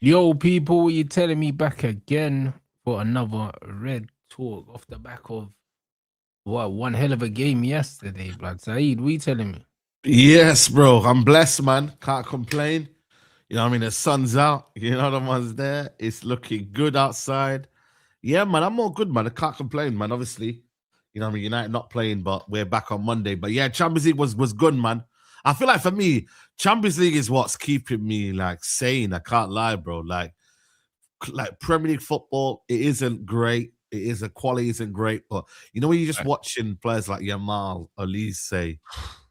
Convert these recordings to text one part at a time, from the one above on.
Yo, people, you telling me back again for another red talk off the back of what one hell of a game yesterday, blood. Saeed, what you telling me? Yes, bro. I'm blessed, man. Can't complain. You know what I mean? The sun's out. You know the one's there. It's looking good outside. Yeah, man. I'm all good, man. I can't complain, man. Obviously, you know what I mean? United not playing, but we're back on Monday. But yeah, Champions League was good, man. I feel like for me, Champions League is what's keeping me like sane. I can't lie, bro. Like Premier League football, it isn't great. It is the quality isn't great, but you know when you're just watching players like Yamal, Elise,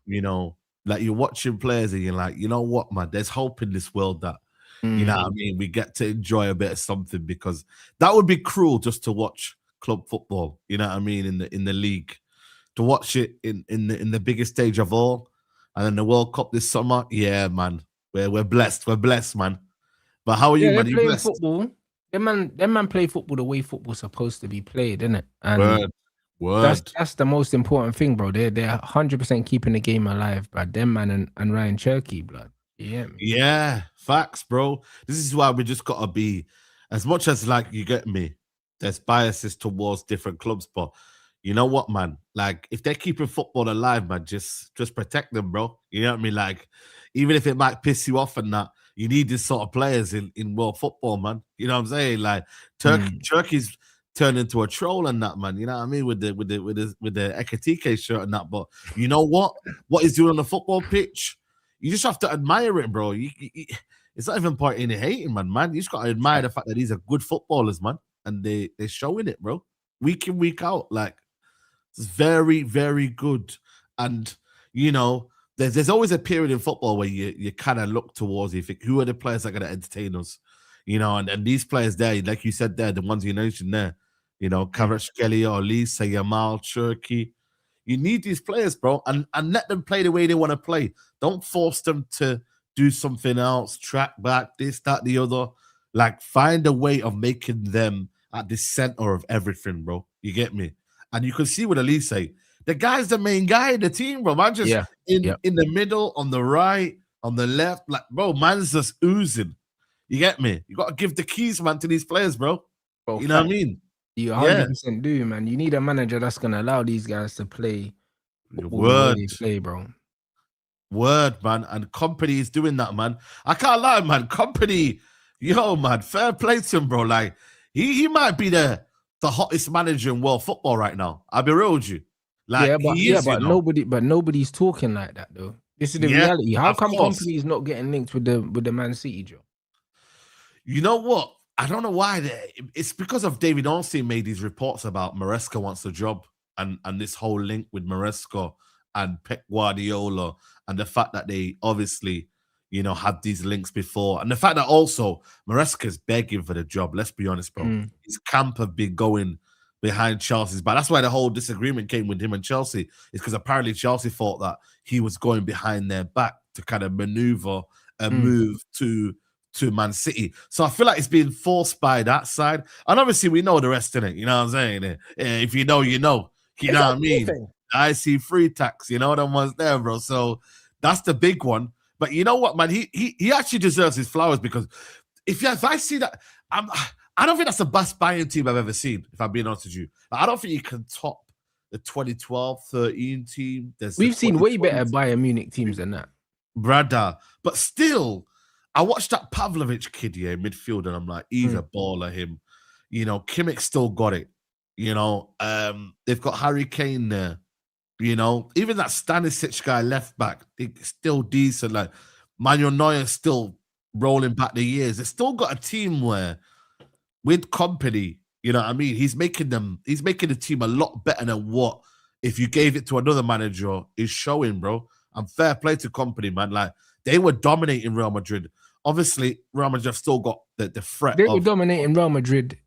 you know, like you're watching players and you're like, you know what, man, there's hope in this world that, you know what I mean, we get to enjoy a bit of something because that would be cruel just to watch club football, you know what I mean, in the league. To watch it in the biggest stage of all, and then the World Cup this summer, yeah, man. We're blessed. We're blessed, man. But how are you, Yeah, they're man? You playing blessed? football. Them man play football the way football's supposed to be played, isn't it? And Word. that's the most important thing, bro. They're 100% keeping the game alive, bro. Them man and Ryan Cherky, blood. Yeah, Yeah, facts, bro. This is why we just gotta be, as much as like you get me, there's biases towards different clubs, but you know what, man? Like if they're keeping football alive, man, just protect them, bro. You know what I mean? Like, even if it might piss you off and that, you need these sort of players in world football, man. You know what I'm saying? Like Turkey's turned into a troll and that, man. You know what I mean? With the Ekatike shirt and that. But you know what? What he's doing on the football pitch, you just have to admire it, bro. It's not even part in hating, man. You just got to admire the fact that these are good footballers, man, and they're showing it, bro, week in, week out. Like, it's very, very good. And you know, there's always a period in football where you kind of look towards, you think, who are the players that are going to entertain us? You know, and these players there, like you said there, the ones you mentioned there, you know, Kvaratskhelia, Olise, Yamal, Cherky. You need these players, bro, and let them play the way they want to play. Don't force them to do something else, track back, this, that, the other. Like, find a way of making them at the center of everything, bro. You get me? And you can see with Elise, the guy's the main guy in the team, bro. Man, just in the middle, on the right, on the left, like, bro, man's just oozing. You get me? You got to give the keys, man, to these players, bro. You know what I mean? You 100% do, man. You need a manager that's gonna allow these guys to play the way they play, bro. Word, man. And Company is doing that, man. I can't lie, man. Company, yo, man, fair play to him, bro. Like, he might be the hottest manager in world football right now. I'll be real with you. Like, but nobody's talking like that though. This is the reality. How come Company is not getting linked with the Man City job? You know what? I don't know why. It's because of David Ornstein made these reports about Maresca wants the job and this whole link with Maresca and Pep Guardiola and the fact that they obviously, you know, had these links before. And the fact that also Maresca's begging for the job. Let's be honest, bro. His camp have been going behind Chelsea's back. That's why the whole disagreement came with him and Chelsea. Is because apparently Chelsea thought that he was going behind their back to kind of maneuver a move to Man City. So I feel like it's being forced by that side. And obviously we know the rest in it. You know what I'm saying? If you know, you know. You know what I mean? I see free tax. You know them ones there, bro. So that's the big one. But you know what, man? He actually deserves his flowers because if I see that, I don't think that's the best Bayern team I've ever seen, if I'm being honest with you. I don't think you can top the 2012-13 team. We've seen way better Bayern Munich teams than that. Brother. But still, I watched that Pavlovic kid here in midfield, and I'm like, he's a baller, him. You know, Kimmich still got it. You know, they've got Harry Kane there. You know, even that Stanisic guy left back, still decent. Like, Manuel Neuer's still rolling back the years. They've still got a team where, with Company, you know what I mean? He's making the team a lot better than what, if you gave it to another manager, is showing, bro. And fair play to Company, man. Like, they were dominating Real Madrid. Obviously, Real Madrid have still got the threat. They were dominating Real Madrid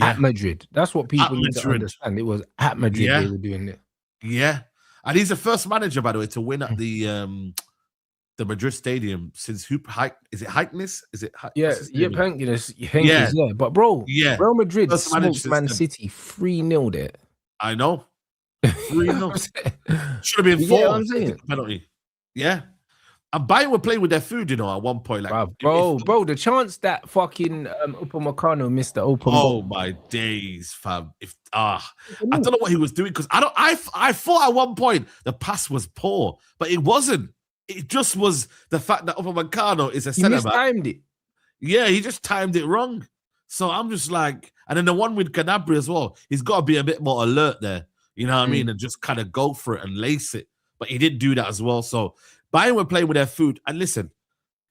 at Madrid. That's what people need to understand. It was at Madrid they were doing it. Yeah. And he's the first manager, by the way, to win at the Madrid stadium since is it Heikness? Is it Henkes, But bro, Real Madrid smoked Man City 3-0 there. I know. 3-0. Should have been 4. Penalty. Yeah. And Bayern were playing with their food, at one point. Like, bro, the chance that fucking Upamecano missed the open goal. Oh my days, fam! I don't know what he was doing because I thought at one point the pass was poor, but it wasn't. It just was the fact that Upamecano is a centre back. He mistimed it. Yeah, he just timed it wrong. So I'm just like, and then the one with Gnabry as well. He's got to be a bit more alert there. You know what I mean? And just kind of go for it and lace it. But he didn't do that as well. So Bayern were playing with their food. And listen,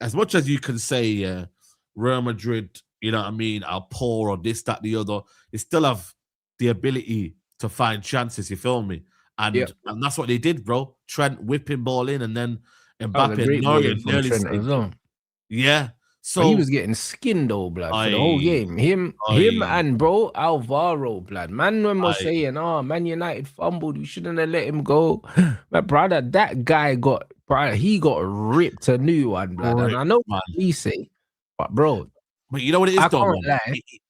as much as you can say Real Madrid, you know what I mean, are poor or this, that, the other, they still have the ability to find chances, you feel me? And that's what they did, bro. Trent whipping ball in and then Mbappe nearly. Yeah. So but he was getting skinned though, blood, for the whole game. Him and bro Alvaro, blood. Man, when was saying, Man United fumbled, we shouldn't have let him go. But brother, that guy got ripped a new one, blood. And I know what he say, but bro. But you know what it is, though, man?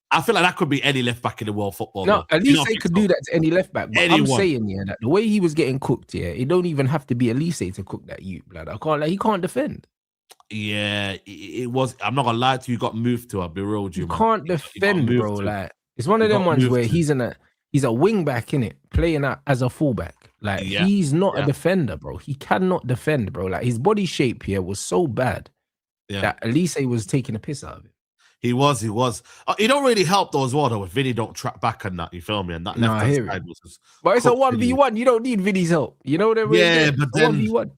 I feel like that could be any left back in the world football. No, at least they could do that to any left back. But I'm saying, that the way he was getting cooked, it don't even have to be Elise to cook that blood. He can't defend. Yeah, it was. I'm not gonna lie to you. You got moved to. I'll be real with you. You can't defend, bro. Like it's one of them ones where he's a wing back in it, playing out as a fullback. Like he's not a defender, bro. He cannot defend, bro. Like his body shape here was so bad that Elise was taking a piss out of it. He was. It don't really help though as well though. If Vinny don't track back on that, you feel me? And that left side was. But it's a 1v1. You don't need Vinny's help. You know what I mean? Yeah, but then 1v1.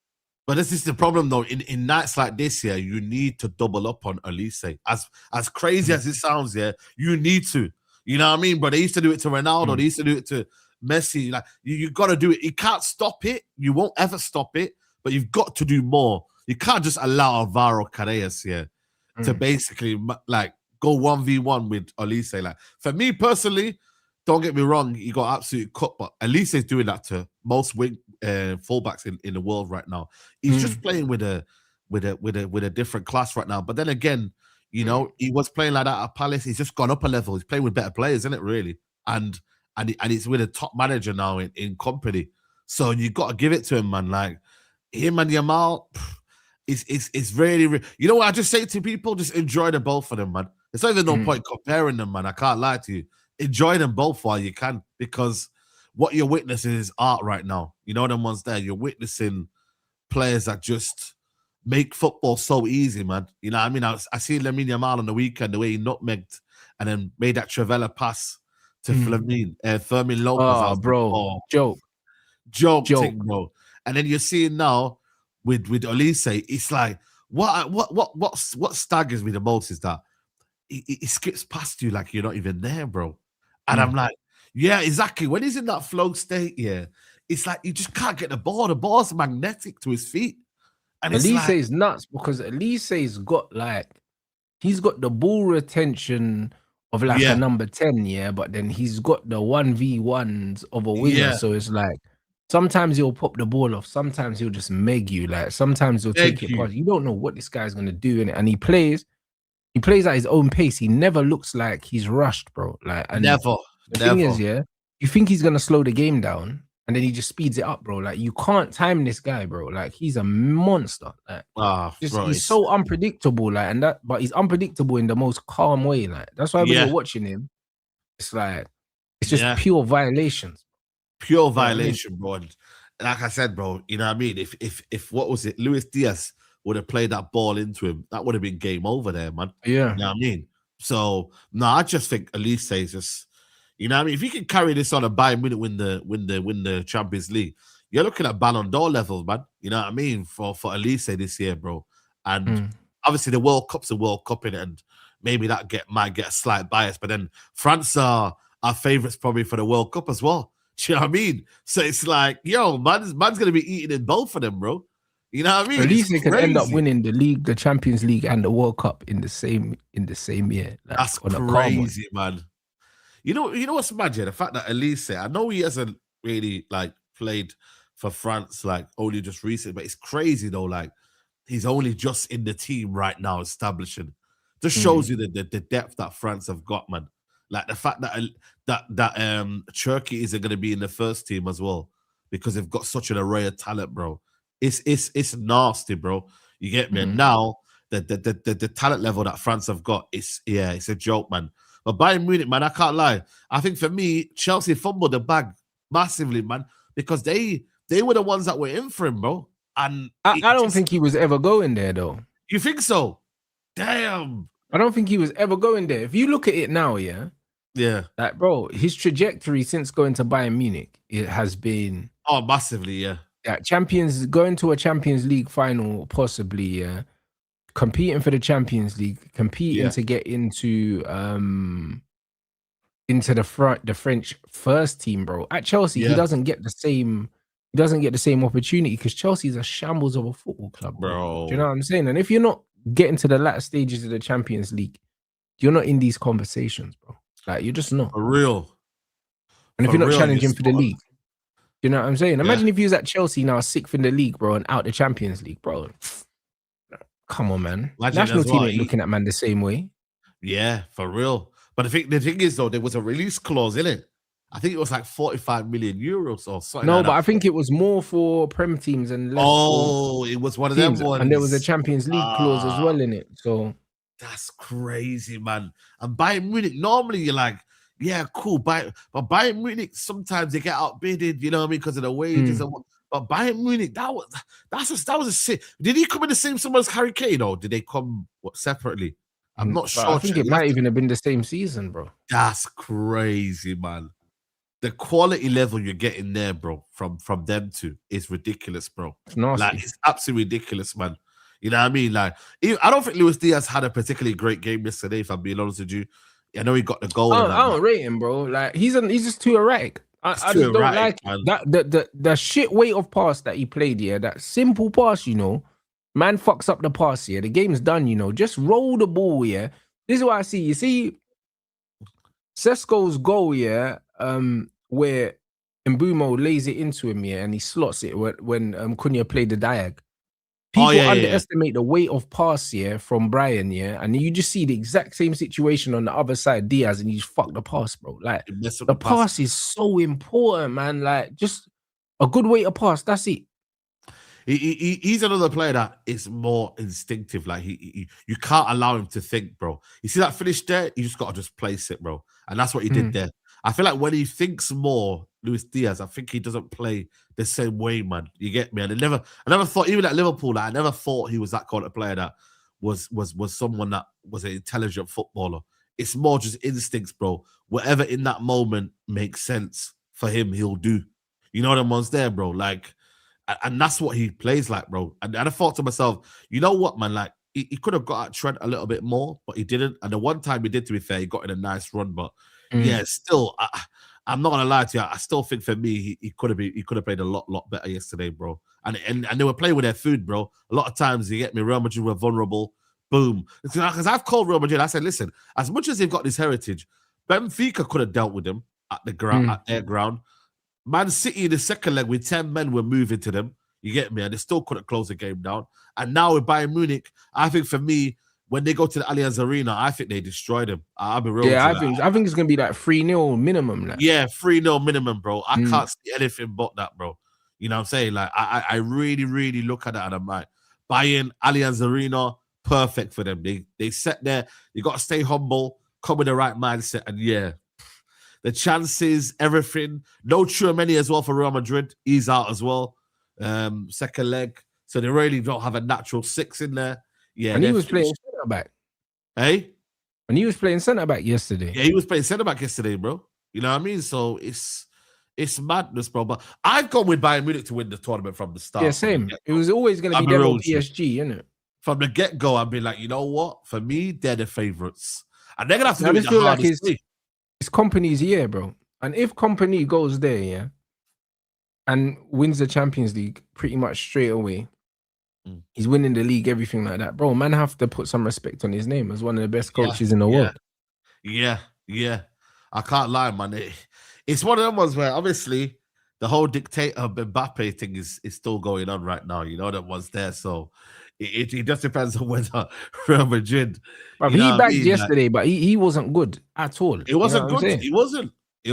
But this is the problem, though. In nights like this, you need to double up on Elise. As crazy as it sounds, you need to. You know what I mean? But they used to do it to Ronaldo. They used to do it to Messi. Like you got to do it. You can't stop it. You won't ever stop it. But you've got to do more. You can't just allow Alvaro Carreras to basically like go 1v1 with Elise. Like for me personally, don't get me wrong, he got absolutely cut, but Elise is doing that to most wing fullbacks in the world right now. He's just playing with a different class right now. But then again, he was playing like that at Palace. He's just gone up a level. He's playing with better players, isn't it? Really, and he's with a top manager now in company. So you got to give it to him, man. Like him and Yamal, it's really. You know what I just say to people? Just enjoy the both of them, man. There's not even no point comparing them, man. I can't lie to you. Enjoy them both while you can, because what you're witnessing is art right now. You know them ones there. You're witnessing players that just make football so easy, man. You know what I mean? I see Lamine Yamal on the weekend, the way he nutmegged and then made that Trivela pass to Fermin Lopez. Oh, bro. Joke thing, bro. And then you're seeing now with Elise, it's like, what staggers me the most is that he skips past you like you're not even there, bro. And I'm like, yeah, exactly. When he's in that flow state, it's like you just can't get the ball. The ball's magnetic to his feet. And Elise is nuts because Elise's got he's got the ball retention of a number 10, but then he's got the 1v1s of a winger. Yeah. So it's like sometimes he'll pop the ball off, sometimes he'll just meg you. Like sometimes he'll take it past. You don't know what this guy's gonna do in it. And he plays at his own pace. He never looks like he's rushed, bro. Never. The thing is, you think he's gonna slow the game down, and then he just speeds it up, bro. Like you can't time this guy, bro. Like he's a monster. Like he's so unpredictable. But he's unpredictable in the most calm way. Like that's why when you're watching him, it's just pure violations. Pure violation, bro. And like I said, bro, you know what I mean? If what was it, Luis Diaz would have played that ball into him, that would have been game over there, man. Yeah. You know what I mean? So no, I just think Elise is just, you know what I mean? If you can carry this on and Bayern Munich win the Champions League, you're looking at Ballon d'Or levels, man. You know what I mean? For Elise this year, bro. And obviously the World Cup's a World Cup in it, and maybe that might get a slight bias, but then France are our favourites probably for the World Cup as well. Do you know what I mean? So it's like, yo, man's gonna be eating in both of them, bro. You know what I mean? At least they can end up winning the league, the Champions League, and the World Cup in the same year. That's crazy, man. You know what's mad? The fact that Elise, I know he hasn't really played for France only just recently, but it's crazy though. Like he's only just in the team right now, establishing. Just shows you the depth that France have got, man. Like the fact that Turkey isn't going to be in the first team as well because they've got such an array of talent, bro. It's nasty, bro. You get me? And now the talent level that France have got is it's a joke, man. But Bayern Munich, man, I can't lie. I think for me, Chelsea fumbled the bag massively, man, because they were the ones that were in for him, bro. And I don't think he was ever going there, though. You think so? Damn. I don't think he was ever going there. If you look at it now, yeah, like, bro, his trajectory since going to Bayern Munich, it has been massively, yeah. Going to a Champions League final, possibly, yeah. Competing for the Champions League, competing to get into the French first team, bro. At Chelsea, he doesn't get the same opportunity because Chelsea's a shambles of a football club, bro. Do you know what I'm saying? And if you're not getting to the latter stages of the Champions League, you're not in these conversations, bro. Like, you're just not. For real. And if you're not challenging for the league, you know what I'm saying? Imagine if you was at Chelsea now, 6th in the league, bro, and out the Champions League, bro. Come on, man. National team ain't looking at man the same way. Yeah, for real. But the thing is, though, there was a release clause in it. I think it was like 45 million euros or something. No, but I think it was more for Prem teams and less. Oh, it was one of them ones. And there was a Champions League clause as well in it. So that's crazy, man. And Bayern Munich, normally you're like, yeah, cool. But Bayern Munich, sometimes they get outbidded, you know what I mean, because of the wages. But Bayern Munich, that was a sick. Did he come in the same summer as Harry Kane, or did they come separately? I'm not sure. I think it might even have been the same season, bro. That's crazy, man. The quality level you're getting there, bro, from them two is ridiculous, bro. It's nasty. Like, it's absolutely ridiculous, man. You know what I mean? Like, I don't think Luis Diaz had a particularly great game yesterday, if I'm being honest with you. I know he got the goal. I don't rate him, bro. Like, he's just too erratic. I just don't like that. The shit weight of pass that he played, that simple pass, man fucks up the pass, the game's done, just roll the ball, This is what I see. You see Sesko's goal, where Mbumo lays it into him, and he slots it when Cunha played the diag. People underestimate the weight of pass, from Brian, and you just see the exact same situation on the other side, Diaz, and you just fuck the pass, bro. Like, the pass is so important, man. Like, just a good weight of pass, that's it. He's another player that is more instinctive. Like, you can't allow him to think, bro. You see that finish there? You just got to just place it, bro. And that's what he did there. I feel like when he thinks more, Luis Diaz, I think he doesn't play the same way, man. You get me? And I never thought, even at Liverpool, I never thought he was that kind of player that was someone that was an intelligent footballer. It's more just instincts, bro. Whatever in that moment makes sense for him, he'll do. You know what I'm there, bro? Like, and that's what he plays like, bro. And I thought to myself, you know what, man? Like, he could have got at Trent a little bit more, but he didn't. And the one time he did, to be fair, he got in a nice run, but still, I'm not gonna lie to you. I still think for me, he could have played a lot better yesterday, bro. And they were playing with their food, bro. A lot of times, you get me, Real Madrid were vulnerable. Boom. Because I've called Real Madrid. I said, listen, as much as they've got this heritage, Benfica could have dealt with them at the ground, at their ground. Man City in the second leg with 10 men were moving to them. You get me? And they still couldn't close the game down. And now with Bayern Munich, I think for me, when they go to the Allianz Arena, I think they destroy them. I'll be real. Yeah, I think it's gonna be like 3-0 minimum. Like. Yeah, 3-0 minimum, bro. I can't see anything but that, bro. You know what I'm saying? Like, I really, really look at that and I'm like, Bayern, Allianz Arena, perfect for them. They set there. You got to stay humble, come with the right mindset, and the chances, everything. No Tchouaméni as well for Real Madrid. He's out as well. Second leg, so they really don't have a natural 6 in there. Yeah, and he was playing centre back. Hey, and he was playing centre back yesterday. Yeah, he was playing centre back yesterday, bro. You know what I mean? So it's madness, bro. But I've gone with Bayern Munich to win the tournament from the start. Yeah, same. It was always going to be them or PSG, isn't it? From the get-go, I've been like, you know what? For me, they're the favourites, and they're gonna have to do it the hardest way. It's Kompany's year, bro. And if Kompany goes there, and wins the Champions League pretty much straight away, he's winning the league, everything like that, bro. Man, have to put some respect on his name as one of the best coaches in the world. Yeah. I can't lie, man. It's one of them ones where obviously the whole dictator Mbappe thing is still going on right now. You know that was there, so it just depends on whether Real Madrid. He bagged yesterday, but he wasn't good at all. It wasn't good. It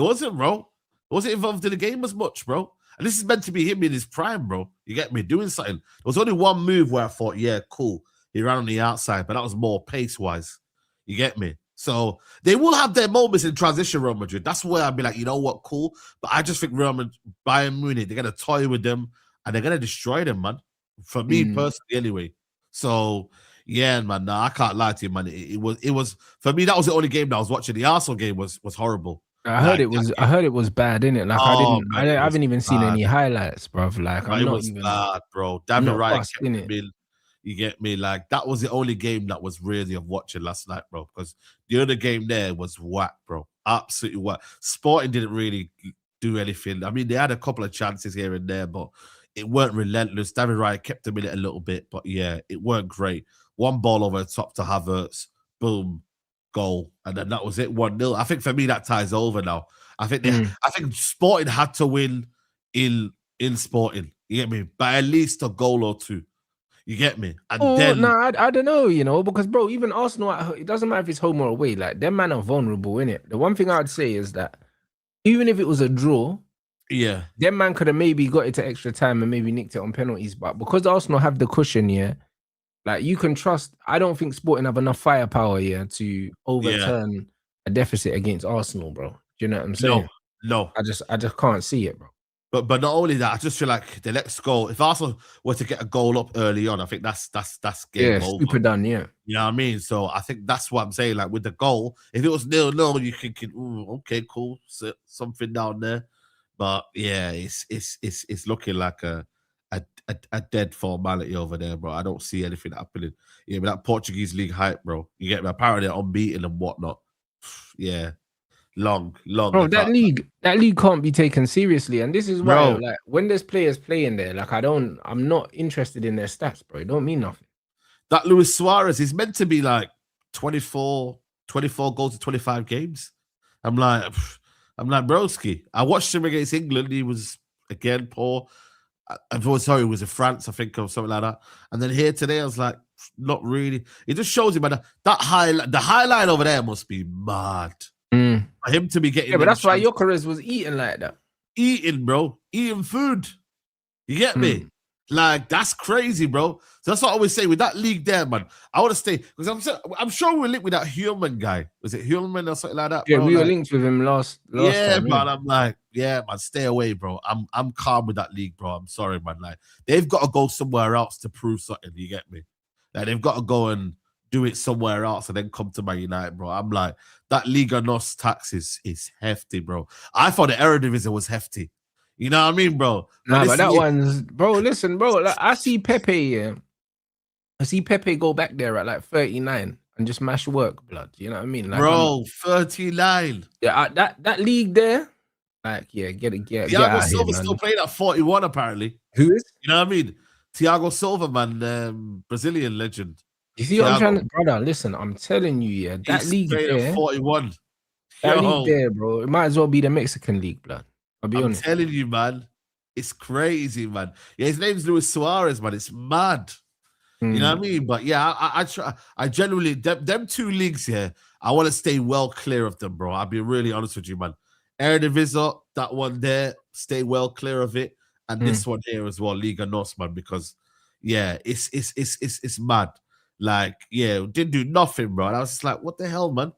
wasn't, bro. It wasn't involved in the game as much, bro. And this is meant to be him in his prime, bro. You get me? Doing something. There was only one move where I thought, yeah, cool. He ran on the outside, but that was more pace-wise. You get me? So they will have their moments in transition, Real Madrid. That's where I'd be like, you know what, cool. But I just think Bayern Munich, they're going to toy with them and they're going to destroy them, man. For me personally, anyway. So, yeah, man, nah, I can't lie to you, man. It was for me, that was the only game that I was watching. The Arsenal game was horrible. I heard it was bad, innit? Like I haven't even seen any highlights, bro. Like I'm not even bad, bro. David Wright kept him in. You get me? Like that was the only game that was worthy of watching last night, bro. Because the other game there was whack, bro. Absolutely whack. Sporting didn't really do anything. I mean, they had a couple of chances here and there, but it weren't relentless. David Wright kept him in it a little bit, but yeah, it weren't great. One ball over the top to Havertz, boom, goal, and then that was it. 1-0. I think for me that ties over now. I think I think Sporting had to win in Sporting. You get me? By at least a goal or two. You get me? And then I don't know, you know, because bro, even Arsenal, it doesn't matter if it's home or away. Like them man are vulnerable, innit? The one thing I'd say is that even if it was a draw, yeah, them man could have maybe got it to extra time and maybe nicked it on penalties. But because Arsenal have the cushion, yeah, like you can trust. I don't think Sporting have enough firepower, yeah, to overturn a deficit against Arsenal, bro. Do you know what I'm saying? No. I just can't see it, bro. But not only that, I just feel like the next goal, if Arsenal were to get a goal up early on, I think that's game over. Super done, yeah. You know what I mean? So I think that's what I'm saying. Like with the goal, if it was 0-0, you thinking, okay, cool, something down there. But yeah, it's looking like a dead formality over there, bro. I don't see anything happening. Yeah, but that Portuguese league hype, bro. You get me? Apparently they're unbeaten and whatnot. Yeah. Long. Bro, that league can't be taken seriously, and this is why, like, when there's players playing there, like, I'm not interested in their stats, bro. It don't mean nothing. That Luis Suarez is meant to be like 24 goals in 25 games. I'm like, broski. I watched him against England. He was again poor. He was in France, I think, or something like that. And then here today, I was like, not really. It just shows you, man. The highlight over there must be mad. For him to be getting, but that's why Gyökeres was eating like that. Eating food. You get me? Like that's crazy, bro. So that's what I always say with that league there, man. I want to stay because I'm sure we were linked with that Human guy. Was it Human or something like that? Yeah, bro? We were linked with him last time, man. I'm like, yeah, man, stay away, bro. I'm calm with that league, bro. I'm sorry, man. Like they've got to go somewhere else to prove something. You get me? Like they've got to go and do it somewhere else and then come to Man United, bro. I'm like, that Liga NOS tax is hefty, bro. I thought the Eredivisie was hefty. You know what I mean, bro? But that one's, bro, listen, bro. Like, I see Pepe go back there at like 39 and just mash work, blood. You know what I mean? Like, bro, 39. Yeah, that league there, like, yeah, get Thiago Silva's still playing at 41, apparently. Who is? You know what I mean? Thiago Silva, man, Brazilian legend. You see what I'm trying to, brother? Listen, I'm telling you, yeah, that league there, 41. That league there, bro, it might as well be the Mexican league, blood. I'll be honest. I'm telling you, man, it's crazy, man. Yeah, his name's Luis Suarez, man. It's mad. You know what I mean? But yeah, I genuinely them two leagues here. I want to stay well clear of them, bro. I'll be really honest with you, man. Eredivisie, that one there, stay well clear of it, and this one here as well, Liga NOS, man, because yeah, it's mad. Like, yeah, didn't do nothing, bro. And I was just like, what the hell, man?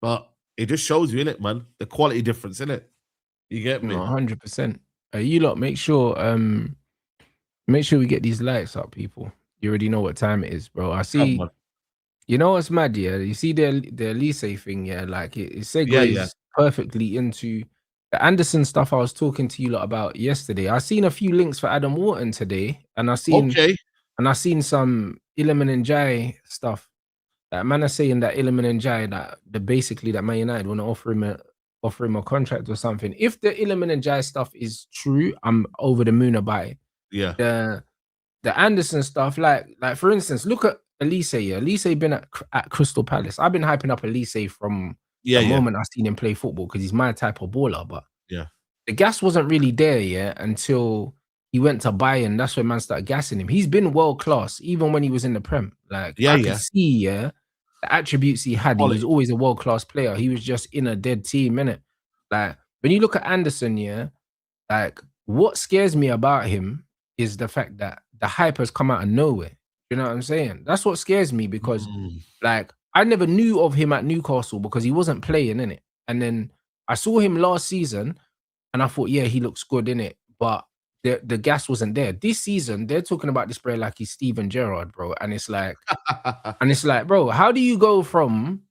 But it just shows you, innit, man? The quality difference, innit? You get me? 100%. You lot, make sure we get these lights up, people. You already know what time it is, bro. I see. You know what's mad, yeah? You see the Elise thing, yeah? Like it segues perfectly into the Anderson stuff I was talking to you lot about yesterday. I seen a few links for Adam Wharton today, and I seen some Iliman Ndiaye stuff. That man are saying that Iliman Ndiaye that basically that Man United want to offer him a contract or something. If the Iliman Ndiaye stuff is true, I'm over the moon about it. Yeah. The Anderson stuff, like for instance, look at Elise. Yeah, Elise been at Crystal Palace. I've been hyping up Elise from the moment I seen him play football because he's my type of baller. But the gas wasn't really there yet until he went to Bayern. That's when man started gassing him. He's been world class even when he was in the Prem. Like I could see, the attributes he had. He was always a world class player. He was just in a dead team, innit? Like when you look at Anderson, like what scares me about him is the fact that the hype has come out of nowhere. You know what I'm saying? That's what scares me because, like, I never knew of him at Newcastle because he wasn't playing in it. And then I saw him last season and I thought, yeah, he looks good in it. But the gas wasn't there. This season, they're talking about this player like he's Steven Gerrard, bro. And it's like, bro, how do you go from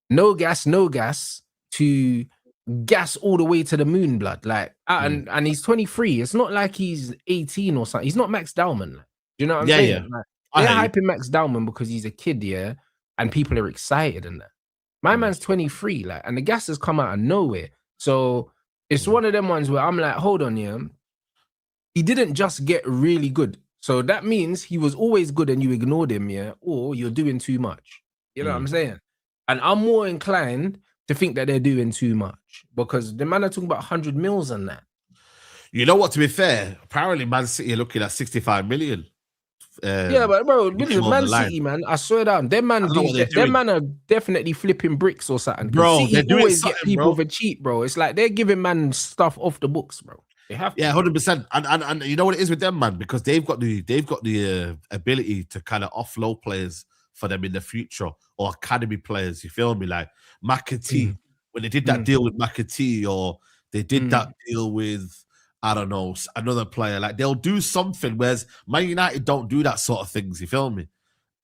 no gas to gas all the way to the moon, blood? Like, and he's 23. It's not like he's 18 or something. He's not Max Dowman. Like, do you know what I'm saying? Yeah. Like, they're hyping Max Dowman because he's a kid, yeah, and people are excited and that. My man's 23, like, and the gas has come out of nowhere. So it's one of them ones where I'm like, hold on, yeah. He didn't just get really good. So that means he was always good and you ignored him, yeah, or you're doing too much. You know what I'm saying? And I'm more inclined to think that they're doing too much because the man are talking about 100 mils and that. You know what, to be fair, apparently Man City are looking at 65 million. Yeah, but bro, Man City, man, I swear down, them man are definitely flipping bricks or something. Bro, City always get people for cheap, bro. It's like they're giving man stuff off the books, bro. They have to. Yeah, 100%. And you know what it is with them, man, because they've got the ability to kind of offload players for them in the future, or academy players. You feel me? Like McAtee, when they did that deal with McAtee, or they did that deal with, I don't know, another player. Like they'll do something, whereas Man United don't do that sort of things. You feel me?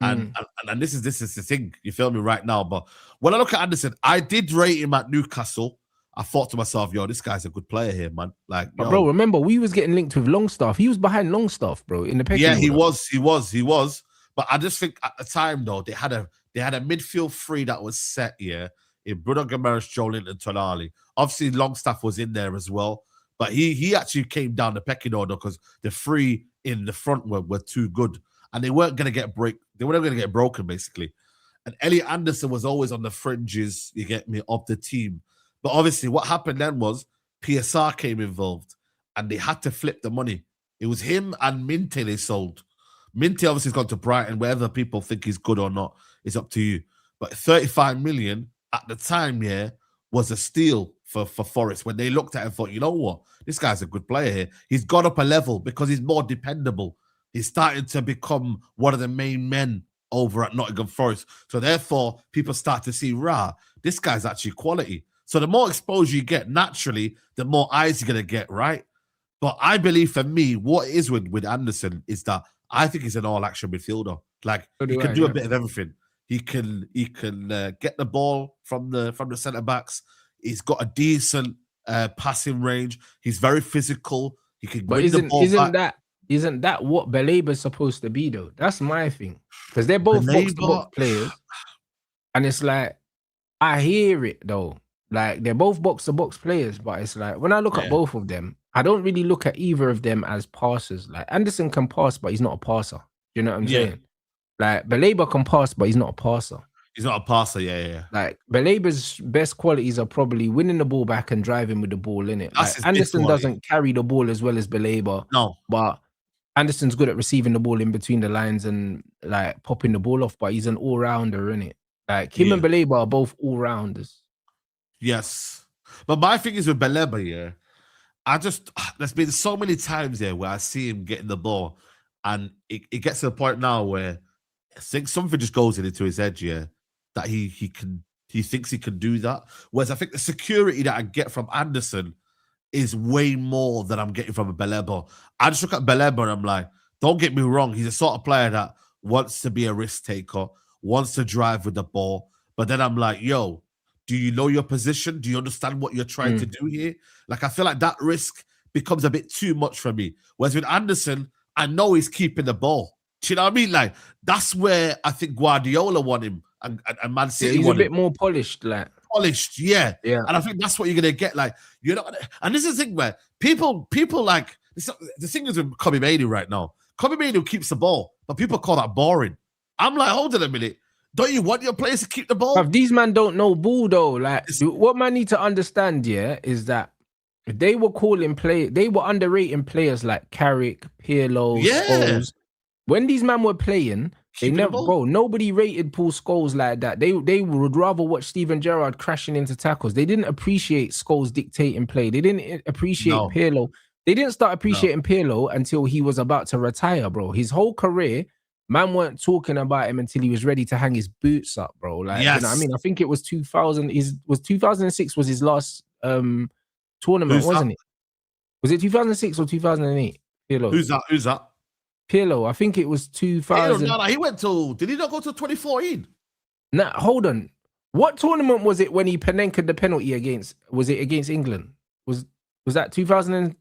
And this is the thing. You feel me right now? But when I look at Anderson, I did rate him at Newcastle. I thought to myself, yo, this guy's a good player here, man. Like, but bro, remember we was getting linked with Longstaff. He was behind Longstaff, bro, in the pecking order. He was. But I just think at the time though, they had a midfield three that was set here in Bruno Guimaraes, Joelinton, and Tonali. Obviously, Longstaff was in there as well. But he actually came down the pecking order because the three in the front were too good. And they weren't going to get broken, basically. And Elliot Anderson was always on the fringes, you get me, of the team. But obviously what happened then was PSR came involved and they had to flip the money. It was him and Minte they sold. Minte obviously has gone to Brighton. Whether people think he's good or not, it's up to you. But 35 million at the time, yeah, was a steal for Forest when they looked at it and thought, you know what, this guy's a good player here. He's gone up a level because he's more dependable. He's starting to become one of the main men over at Nottingham Forest. So therefore, people start to see, this guy's actually quality. So the more exposure you get, naturally, the more eyes you're going to get, right? But I believe for me, what it is with Anderson is that I think he's an all-action midfielder. Like, he can do a bit of everything. He can get the ball from the centre-backs. He's got a decent passing range. He's very physical. He can win the ball back. Isn't that what Balaba's supposed to be, though? That's my thing. Because they're both box-to-box players. And it's like, I hear it, though. Like, they're both box-to-box players. But it's like, when I look at both of them, I don't really look at either of them as passers. Like, Anderson can pass, but he's not a passer. You know what I'm saying? Like, Balaba can pass, but he's not a passer. He's not a passer, yeah. Like, Balaba's best qualities are probably winning the ball back and driving with the ball in it. Like, Anderson doesn't carry the ball as well as Balaba. No. But Anderson's good at receiving the ball in between the lines and, like, popping the ball off, but he's an all-rounder, innit? Like, him and Balaba are both all-rounders. Yes. But my thing is with Balaba, there's been so many times here where I see him getting the ball and it gets to the point now where I think something just goes into his head, that he thinks he can do that. Whereas I think the security that I get from Anderson is way more than I'm getting from a Balaba. I just look at Balaba and I'm like, don't get me wrong, he's a sort of player that wants to be a risk taker, wants to drive with the ball. But then I'm like, yo, do you know your position? Do you understand what you're trying to do here? Like, I feel like that risk becomes a bit too much for me. Whereas with Anderson, I know he's keeping the ball. Do you know what I mean? Like, that's where I think Guardiola want him and Man City he's want a bit him. more polished, like. Polished, yeah. And I think that's what you're going to get. Like, you know, and this is the thing where people like, the thing is with Kobe Mainoo right now. Kobe Mainoo keeps the ball, but people call that boring. I'm like, hold on a minute. Don't you want your players to keep the ball? But these man don't know ball though. Like, what man need to understand, is that they were underrating players like Carrick, Pirlo, Scholes. When these men were playing, nobody rated Paul Scholes like that. They would rather watch Steven Gerrard crashing into tackles. They didn't appreciate Scholes dictating play. They didn't appreciate Pirlo They didn't start appreciating Pirlo until he was about to retire, bro. His whole career, man weren't talking about him until he was ready to hang his boots up, bro. Like, you know what I mean? I think it was 2000. Was 2006 was his last tournament, wasn't it? Was it 2006 or 2008? Pirlo. Who's that? Pirlo. I think it was 2000. No, he went to. Did he not go to 2014? Nah, hold on. What tournament was it when he Panenka the penalty against? Was it against England? Was that 2000?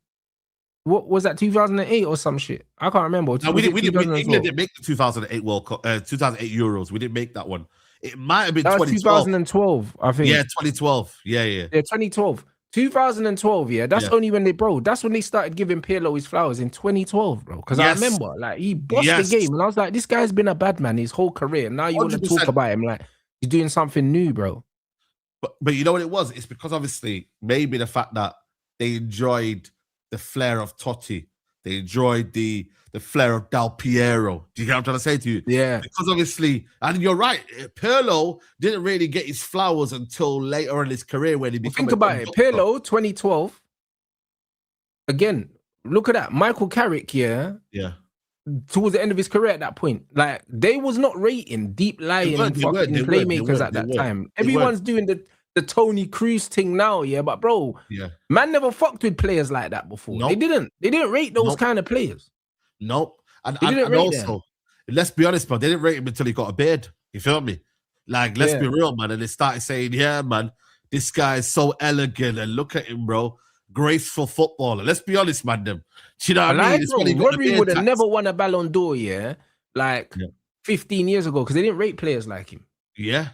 What was that, 2008 or some shit? I can't remember. No, we didn't. England didn't make the 2008 World Cup, 2008 Euros. We didn't make that one. It might have been 2012. 2012, I think. Yeah, 2012. Yeah. Yeah, 2012. 2012, yeah. That's only when that's when they started giving Pirlo his flowers in 2012, bro. Because I remember, like, he bossed the game, and I was like, this guy's been a bad man his whole career. And now you want to talk about him like he's doing something new, bro. But you know what it was? It's because obviously maybe the fact that they enjoyed the flair of Totti. They enjoyed the flair of Del Piero. Do you get what I'm trying to say to you? Yeah. Because obviously, and you're right, Pirlo didn't really get his flowers until later in his career when he became. Think about it. Pirlo, 2012. Again, look at that. Michael Carrick, yeah. Towards the end of his career at that point, like, they was not rating deep lying fucking playmakers at that time. Everyone's doing the Tony Cruz thing now, but bro, man never fucked with players like that before. Nope. They didn't rate those kind of players. Nope. And also, let's be honest, bro, they didn't rate him until he got a beard. You feel me? Like, let's be real, man. And they started saying, yeah, man, this guy is so elegant, and look at him, bro. Graceful footballer. Let's be honest, man. Do you know what I mean? Rodri would have never won a Ballon d'Or, like 15 years ago, because they didn't rate players like him. Yeah.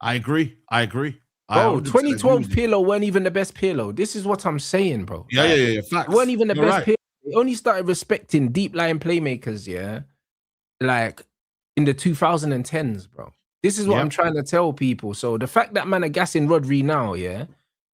I agree. Bro, 2012 Pirlo weren't even the best Pirlo. This is what I'm saying, bro. Yeah. Facts. Weren't even the best Pirlo. They only started respecting deep lying playmakers, like in the 2010s, bro. This is what I'm trying to tell people. So the fact that man are gassing Rodri now,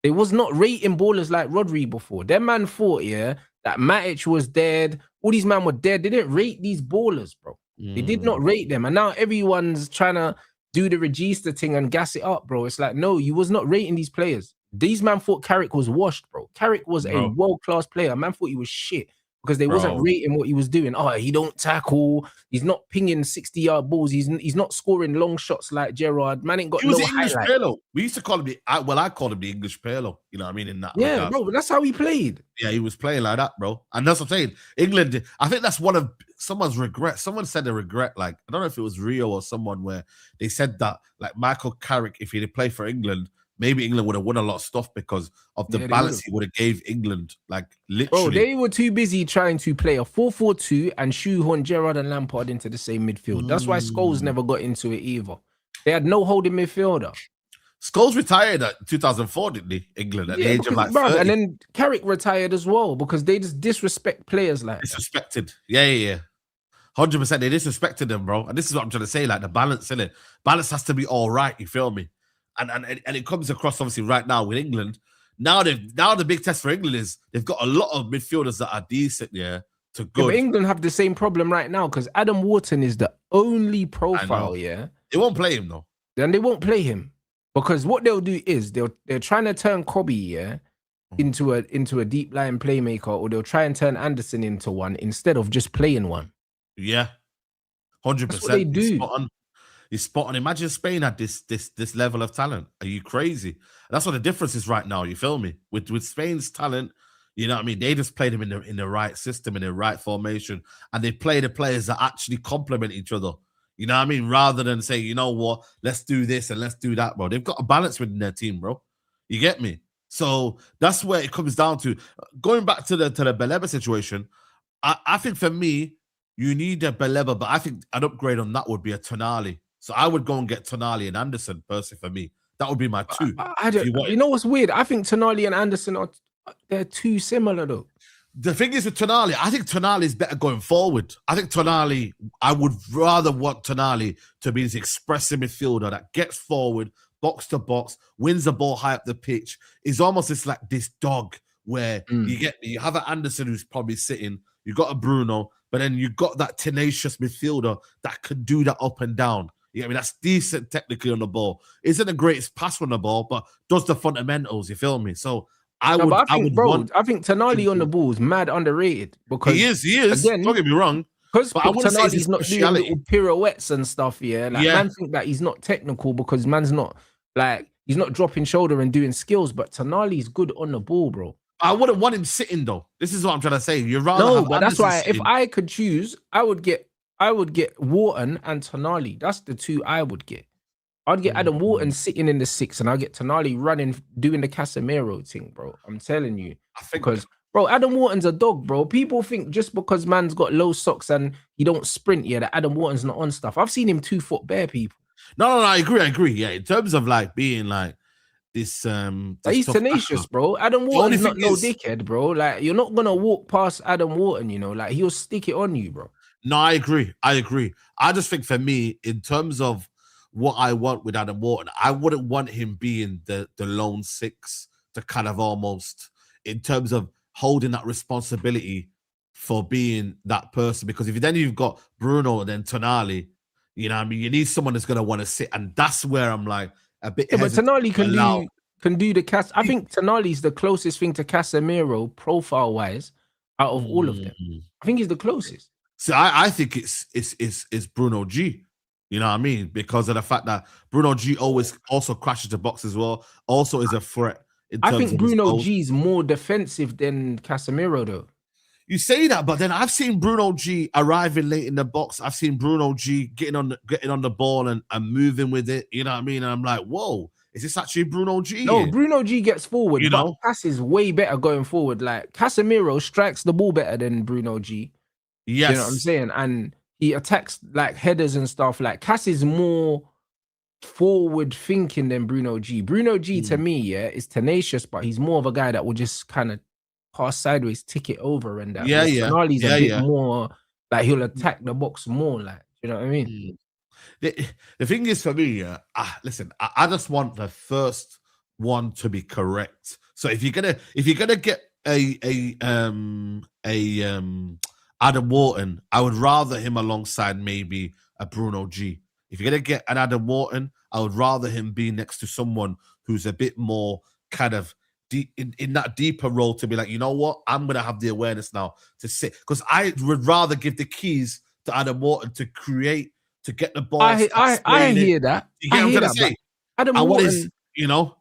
they was not rating ballers like Rodri before. Them man thought, that Matic was dead. All these men were dead. They didn't rate these ballers, bro. They did not rate them. And now everyone's trying to do the register thing and gas it up, bro. It's like, no, you was not rating these players. These man thought Carrick was washed, bro. Carrick was a world-class player. Man thought he was shit because they wasn't rating what he was doing. Oh, he don't tackle. He's not pinging 60-yard balls. He's not scoring long shots like Gerrard. Man ain't got no English Pirlo. We used to call him I called him the English Pirlo. You know what I mean? In that regard. Bro, but that's how he played. Yeah, he was playing like that, bro. And that's what I'm saying. England, I think that's one of someone's regret. Someone said a regret, like, I don't know if it was Rio or someone, where they said that, like, Michael Carrick, if he'd played for England, maybe England would have won a lot of stuff because of the balance he would have gave England, like, literally. Bro, they were too busy trying to play a 4-4-2 and shoehorn Gerrard and Lampard into the same midfield. That's why Scholes never got into it either. They had no holding midfielder. Scholes retired at 2004, didn't he? England at the age of like 30. And then Carrick retired as well because they just disrespect players like disrespected. Yeah. 100%. They disrespected them, bro. And this is what I'm trying to say, like, the balance in it. Balance has to be all right, you feel me? And it comes across obviously right now with England. Now the big test for England is they've got a lot of midfielders that are decent, to good. But England have the same problem right now because Adam Wharton is the only profile, They won't play him though. Then they won't play him. Because what they'll do is they're trying to turn Kobe, into a deep line playmaker, or they'll try and turn Anderson into one instead of just playing one. Yeah, 100%. That's what they do. He's spot on. Imagine Spain had this level of talent. Are you crazy? That's what the difference is right now. You feel me? With Spain's talent, you know what I mean? They just played him in the right system, in the right formation, and they play the players that actually complement each other. You know what I mean? Rather than say, you know what, let's do this and let's do that, bro. They've got a balance within their team, bro. You get me? So that's where it comes down to. Going back to the Baleba situation, I think for me, you need a Baleba, but I think an upgrade on that would be a Tonali. So I would go and get Tonali and Anderson, personally, for me. That would be my two. You know what's weird? I think Tonali and Anderson they're too similar, though. The thing is with Tonali, I think Tonali is better going forward. I would rather want Tonali to be this expressive midfielder that gets forward, box to box, wins the ball high up the pitch. Is almost this dog where you have an Anderson who's probably sitting, you got a Bruno, but then you got that tenacious midfielder that could do that up and down. You know what I mean? That's decent technically on the ball. Isn't the greatest pass on the ball, but does the fundamentals, you feel me? So I No, but would I think, bro, want I think him Tonali on the to. ball is mad underrated He because is. He is. Don't again, get me wrong, because but I wouldn't say it's his Tonali's not doing speciality. little pirouettes and stuff. Yeah, like Yeah, man think that he's not technical because man's not like he's not dropping shoulder and doing skills. But Tonali's good on the ball, bro. I wouldn't want him sitting though. This is what I'm trying to say. You'd rather No, have but that's Anderson why if sitting. I could choose, I would get Wharton and Tonali. That's the two I would get. I'd get Adam Wharton sitting in the 6, and I'll get Tonali running, doing the Casemiro thing, bro. I'm telling you. I think Because, bro, Adam Wharton's a dog, bro. People think just because man's got low socks and he don't sprint, yeah, that Adam Wharton's not on stuff. I've seen him 2-foot bare people. No, I agree. Yeah, in terms of like being like this, Like, he's tough tenacious, tackler. bro. Adam The only Wharton's not thing no is, dickhead, bro. Like, you're not gonna walk past Adam Wharton, you know, like he'll stick it on you, bro. no, I agree. I just think for me, in terms of what I want with Adam Wharton, I wouldn't want him being the lone 6 to kind of almost in terms of holding that responsibility for being that person. Because if you've got Bruno and then Tonali, you know what I mean, you need someone that's gonna want to sit, and that's where I'm like a bit. Yeah, but hesitant Tonali to can do the I think Tonali's the closest thing to Casemiro profile wise out of all of them. I think he's the closest. So I think it's Bruno G. You know what I mean? Because of the fact that Bruno G always also crashes the box as well. Also is a threat in terms I think of Bruno G's more defensive than Casemiro, though. You say that, but then I've seen Bruno G arriving late in the box. I've seen Bruno G getting on the ball and moving with it. You know what I mean? And I'm like, whoa, is this actually Bruno G? No, here? Bruno G gets forward, You but know? Cass is way better going forward. Like Casemiro strikes the ball better than Bruno G. Yes. You know what I'm saying? And he attacks like headers and stuff. Like Cass is more forward thinking than Bruno G. Bruno G to me, yeah, is tenacious, but he's more of a guy that will just kind of pass sideways, tick it over, and that. Yeah. Tonali's a bit more like he'll attack the box more, like, you know what I mean? The thing is for me, listen, I just want the first one to be correct. So if you're gonna get a Adam Wharton, I would rather him alongside maybe a Bruno G. If you're gonna get an Adam Wharton, I would rather him be next to someone who's a bit more kind of deep in that deeper role to be like, you know what, I'm gonna have the awareness now to sit, because I would rather give the keys to Adam Wharton to create, to get the ball. I hear that. You get what I'm trying to say? Adam Wharton, you know,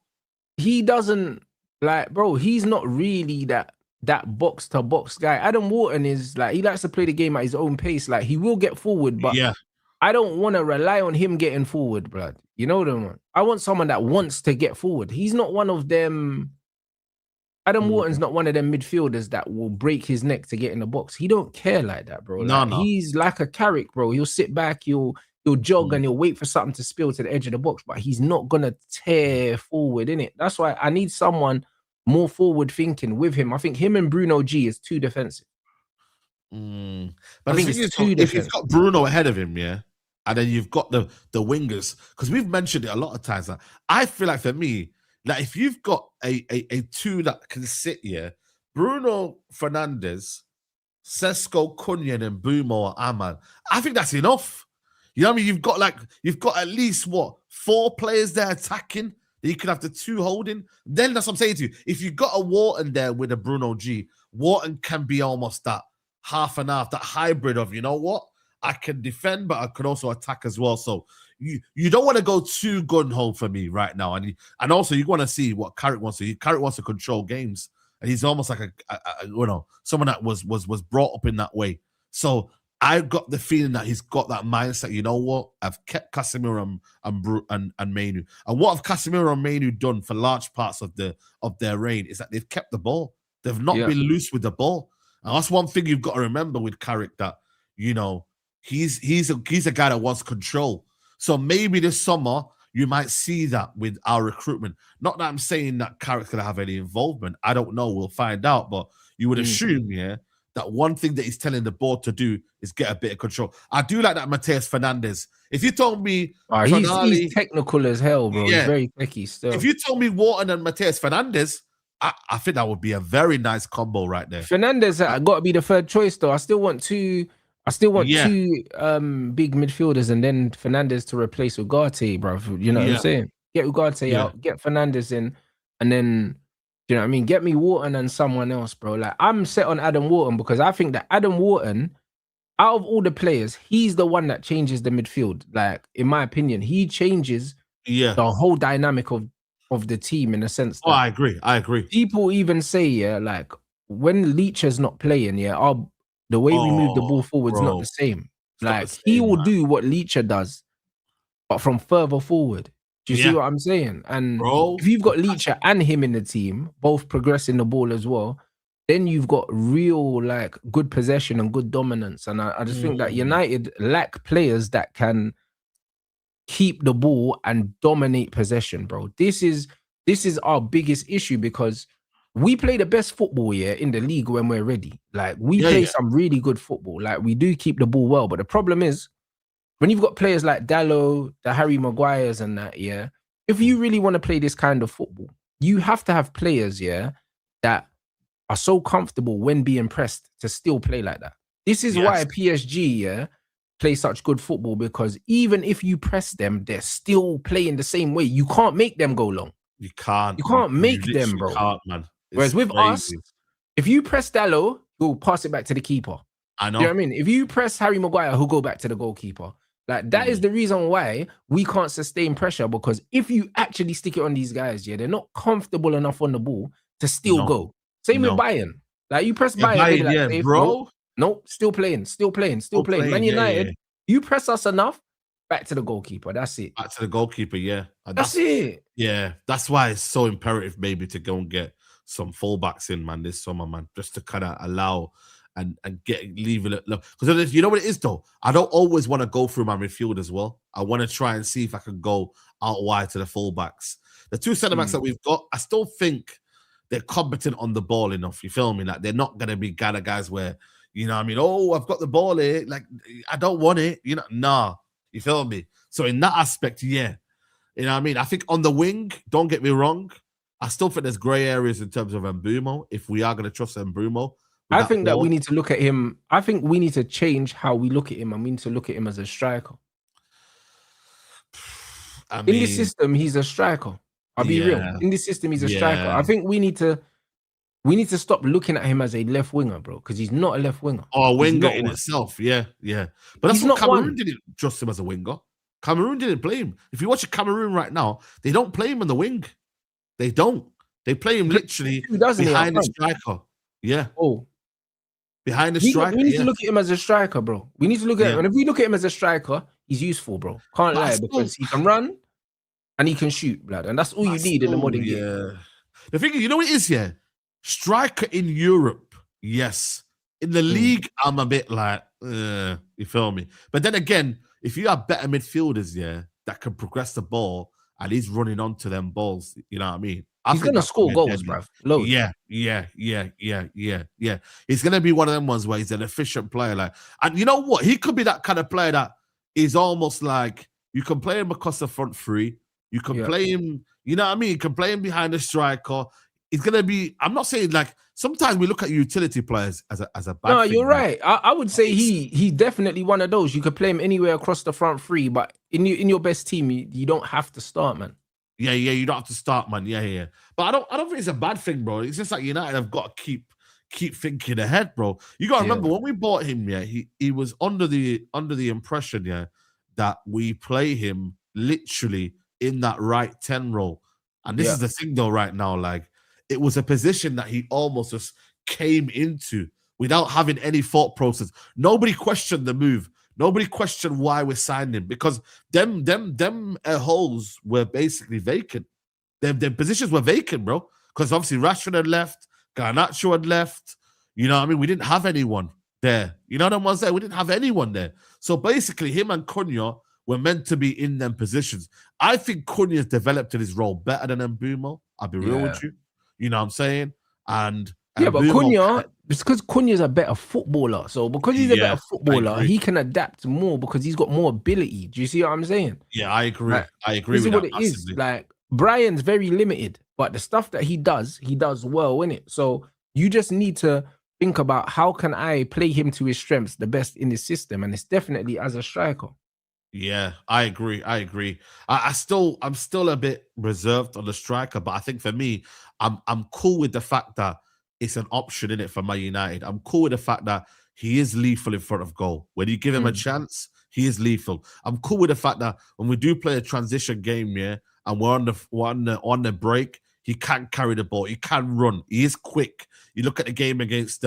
he doesn't like, bro. He's not really that box to box guy. Adam Wharton is like, he likes to play the game at his own pace. Like, he will get forward, but yeah, I don't want to rely on him getting forward, blood. You know what I mean? I want someone that wants to get forward. He's not one of them. Adam Wharton's not one of them midfielders that will break his neck to get in the box. He don't care like that, bro. Like, no. He's like a Carrick, bro. He'll sit back, he'll jog, and he'll wait for something to spill to the edge of the box, but he's not gonna tear forward in it. That's why I need someone more forward thinking with him. I think him and Bruno G is too defensive. But I think it's too if you've got Bruno ahead of him, yeah, and then you've got the wingers, because we've mentioned it a lot of times. Like, I feel like for me, like if you've got a two that can sit here, Bruno Fernandes, Sesko Cunha, and Bumo Ahmad, I think that's enough. You know what I mean? You've got at least 4 players there attacking. That you can have the 2 holding. Then that's what I'm saying to you. If you got a Wharton there with a Bruno G, Wharton can be almost that half and half, that hybrid of, you know what, I can defend, but I can also attack as well. So you don't want to go too gun ho for me right now, and also you want to see what Carrick wants to. Carrick wants to control games, and he's almost like a someone that was brought up in that way. So I got the feeling that he's got that mindset. You know what? I've kept Casemiro and Mainu. And what have Casemiro and Mainu done for large parts of their reign is that they've kept the ball. They've not been loose with the ball. And that's one thing you've got to remember with Carrick, that, you know, he's a guy that wants control. So maybe this summer you might see that with our recruitment. Not that I'm saying that Carrick's going to have any involvement. I don't know. We'll find out. But you would assume, that one thing that he's telling the board to do is get a bit of control. I do like that Mateus Fernandes. If you told me he's technical as hell, bro. He's very techy still. If you told me Wharton and Mateus Fernandes, I think that would be a very nice combo right there. Fernandes got to be the third choice though. I still want two big midfielders and then Fernandes to replace Ugarte, bro. You know what I'm saying? Get Ugarte out, get Fernandes in, and then Do you know what I mean? Get me Wharton and someone else, bro. Like, I'm set on Adam Wharton because I think that Adam Wharton, out of all the players, he's the one that changes the midfield. Like, in my opinion, he changes the whole dynamic of the team in the sense that I agree. People even say, yeah, like when Leacher's not playing, yeah, the way we move the ball forward's not the same. Like, he will do what Leacher does, but from further forward. Do you see what I'm saying? And if you've got Leacher and him in the team, both progressing the ball as well, then you've got real, like, good possession and good dominance. And I just think that United lack players that can keep the ball and dominate possession, bro. This is our biggest issue because we play the best football in the league when we're ready. Like, we play some really good football. Like, we do keep the ball well, but the problem is when you've got players like Dalot, the Harry Maguires and that, if you really want to play this kind of football, you have to have players, that are so comfortable when being pressed to still play like that. This is why PSG, play such good football, because even if you press them, they're still playing the same way. You can't make them go long. You can't make them, bro. Can't, man. Whereas with us, if you press Dalot, he'll pass it back to the keeper. I know. You know what I mean? If you press Harry Maguire, he'll go back to the goalkeeper. Like, that is the reason why we can't sustain pressure, because if you actually stick it on these guys, they're not comfortable enough on the ball to still go. Same with Bayern. Like, you press Bayern, like, bro. Nope, still playing. Man United, you press us enough, back to the goalkeeper. That's it. Back to the goalkeeper, That's it. Yeah, that's why it's so imperative, maybe, to go and get some fullbacks in, man, this summer, man, just to kind of allow and leave it. Because you know what it is, though? I don't always want to go through my midfield as well. I want to try and see if I can go out wide to the fullbacks. The two centre-backs that we've got, I still think they're competent on the ball enough. You feel me? Like, they're not going to be kind of guys where, you know what I mean? Oh, I've got the ball here. Like, I don't want it. You know, nah. You feel me? So in that aspect, you know what I mean? I think on the wing, don't get me wrong, I still think there's grey areas in terms of Mbeumo, if we are going to trust Mbeumo. I think that we need to look at him. I think we need to change how we look at him, and we need to look at him as a striker. In this system, he's a striker. I'll be real. In this system, he's a striker. I think we need to stop looking at him as a left winger, bro, because he's not a left winger. Oh, a winger in itself, yeah. But that's what Cameroon didn't trust him as a winger. Cameroon didn't play him. If you watch Cameroon right now, they don't play him on the wing. They don't. They play him literally behind the striker. Yeah. Oh. Behind the striker. We need to look at him as a striker, bro. We need to look at him. And if we look at him as a striker, he's useful, bro. Can't lie, because he can run and he can shoot, blood. And that's all you need in the modern game. The thing is, you know what it is, striker in Europe, yes. In the league, I'm a bit like, you feel me? But then again, if you have better midfielders, that can progress the ball and he's running onto them balls, you know what I mean? He's going to score goals, bro. Loads. Yeah. He's going to be one of them ones where he's an efficient player. Like, and you know what? He could be that kind of player that is almost like, you can play him across the front three. You can play him, you know what I mean? You can play him behind the striker. He's going to be, I'm not saying like, sometimes we look at utility players as a bad No, thing, you're right. I would say he's definitely one of those. You could play him anywhere across the front three, but in your best team, you don't have to start, man. Yeah, you don't have to start, man. Yeah. But I don't think it's a bad thing, bro. It's just like United have got to keep thinking ahead, bro. You got to remember when we bought him, he was under the impression, that we play him literally in that right 10 role. And this is the thing though, right now, like, it was a position that he almost just came into without having any thought process. Nobody questioned the move. Nobody questioned why we're signing him, because them holes were basically vacant. Their positions were vacant, bro. Because obviously Rashford had left, Garnacho had left. You know what I mean? We didn't have anyone there. You know what I'm saying? We didn't have anyone there. So basically, him and Cunha were meant to be in them positions. I think Cunha's developed in his role better than Mbeumo. I'll be real with you. You know what I'm saying? And but Cunha, it's because Cunha's a better footballer. So because he's a better footballer, he can adapt more because he's got more ability. Do you see what I'm saying? Yeah, I agree. Like, I agree with what that. It is. Like, Brian's very limited, but the stuff that he does well, innit? So you just need to think about how can I play him to his strengths the best in this system, and it's definitely as a striker. Yeah, I agree. I'm still a bit reserved on the striker, but I think for me, I'm cool with the fact that it's an option in it for Man United. I'm cool with the fact that he is lethal in front of goal. When you give him a Mm. chance, he is lethal. I'm cool with the fact that when we do play a transition game, yeah, and we're on the break, he can carry the ball. He can run. He is quick. You look at the game against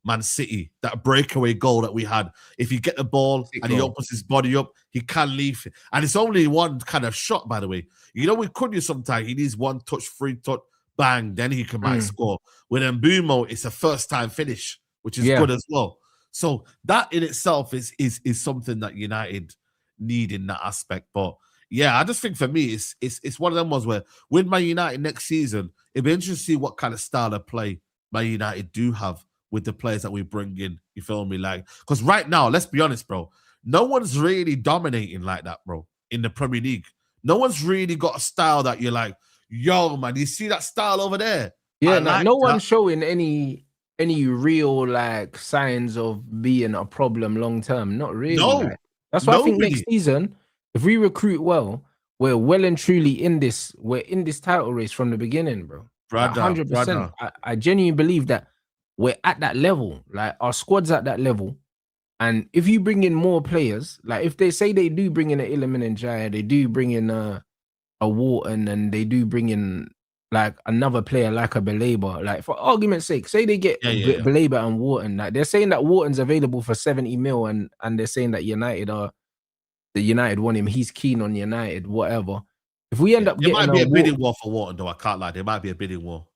Man City, that breakaway goal that we had. If he get the ball Sick and he goal. opens his body up, he can leave it. And it's only one kind of shot, by the way. You know, with Cunha sometimes he needs one touch, free touch, bang, then he can might score. With Mbumo, it's a first time finish, which is Yeah. good as well. So that in itself is something that United need in that aspect. But yeah, I just think for me, it's one of them ones where with Man United next season, it'll be interesting to see what kind of style of play Man United do have with the players that we bring in. You feel me? Like, because right now, let's be honest, bro, no one's really dominating like that, bro, in the Premier League. No one's really got a style that you're like, yo, man, you see that style over there? Yeah, I like like no that. one's showing any real like signs of being a problem long term. Not really. No, Like that's why I think next nobody. season, if we recruit well, we're well and truly in this. We're in this title race from the beginning, bro. Like Brother, 100%. brother. I genuinely believe that we're at that level. Like our squad's at that level. And if you bring in more players, like if they say they do bring in an Iliman and Jaya, they do bring in a Wharton, and they do bring in like another player like a Belabor, like for argument's sake, say they get Yeah. Belabor and Wharton, like they're saying that Wharton's available for 70 mil, and they're saying that United want him, he's keen on United, whatever. If we end up There getting might a be a bidding war for Wharton, though. I can't lie. There might be a bidding war.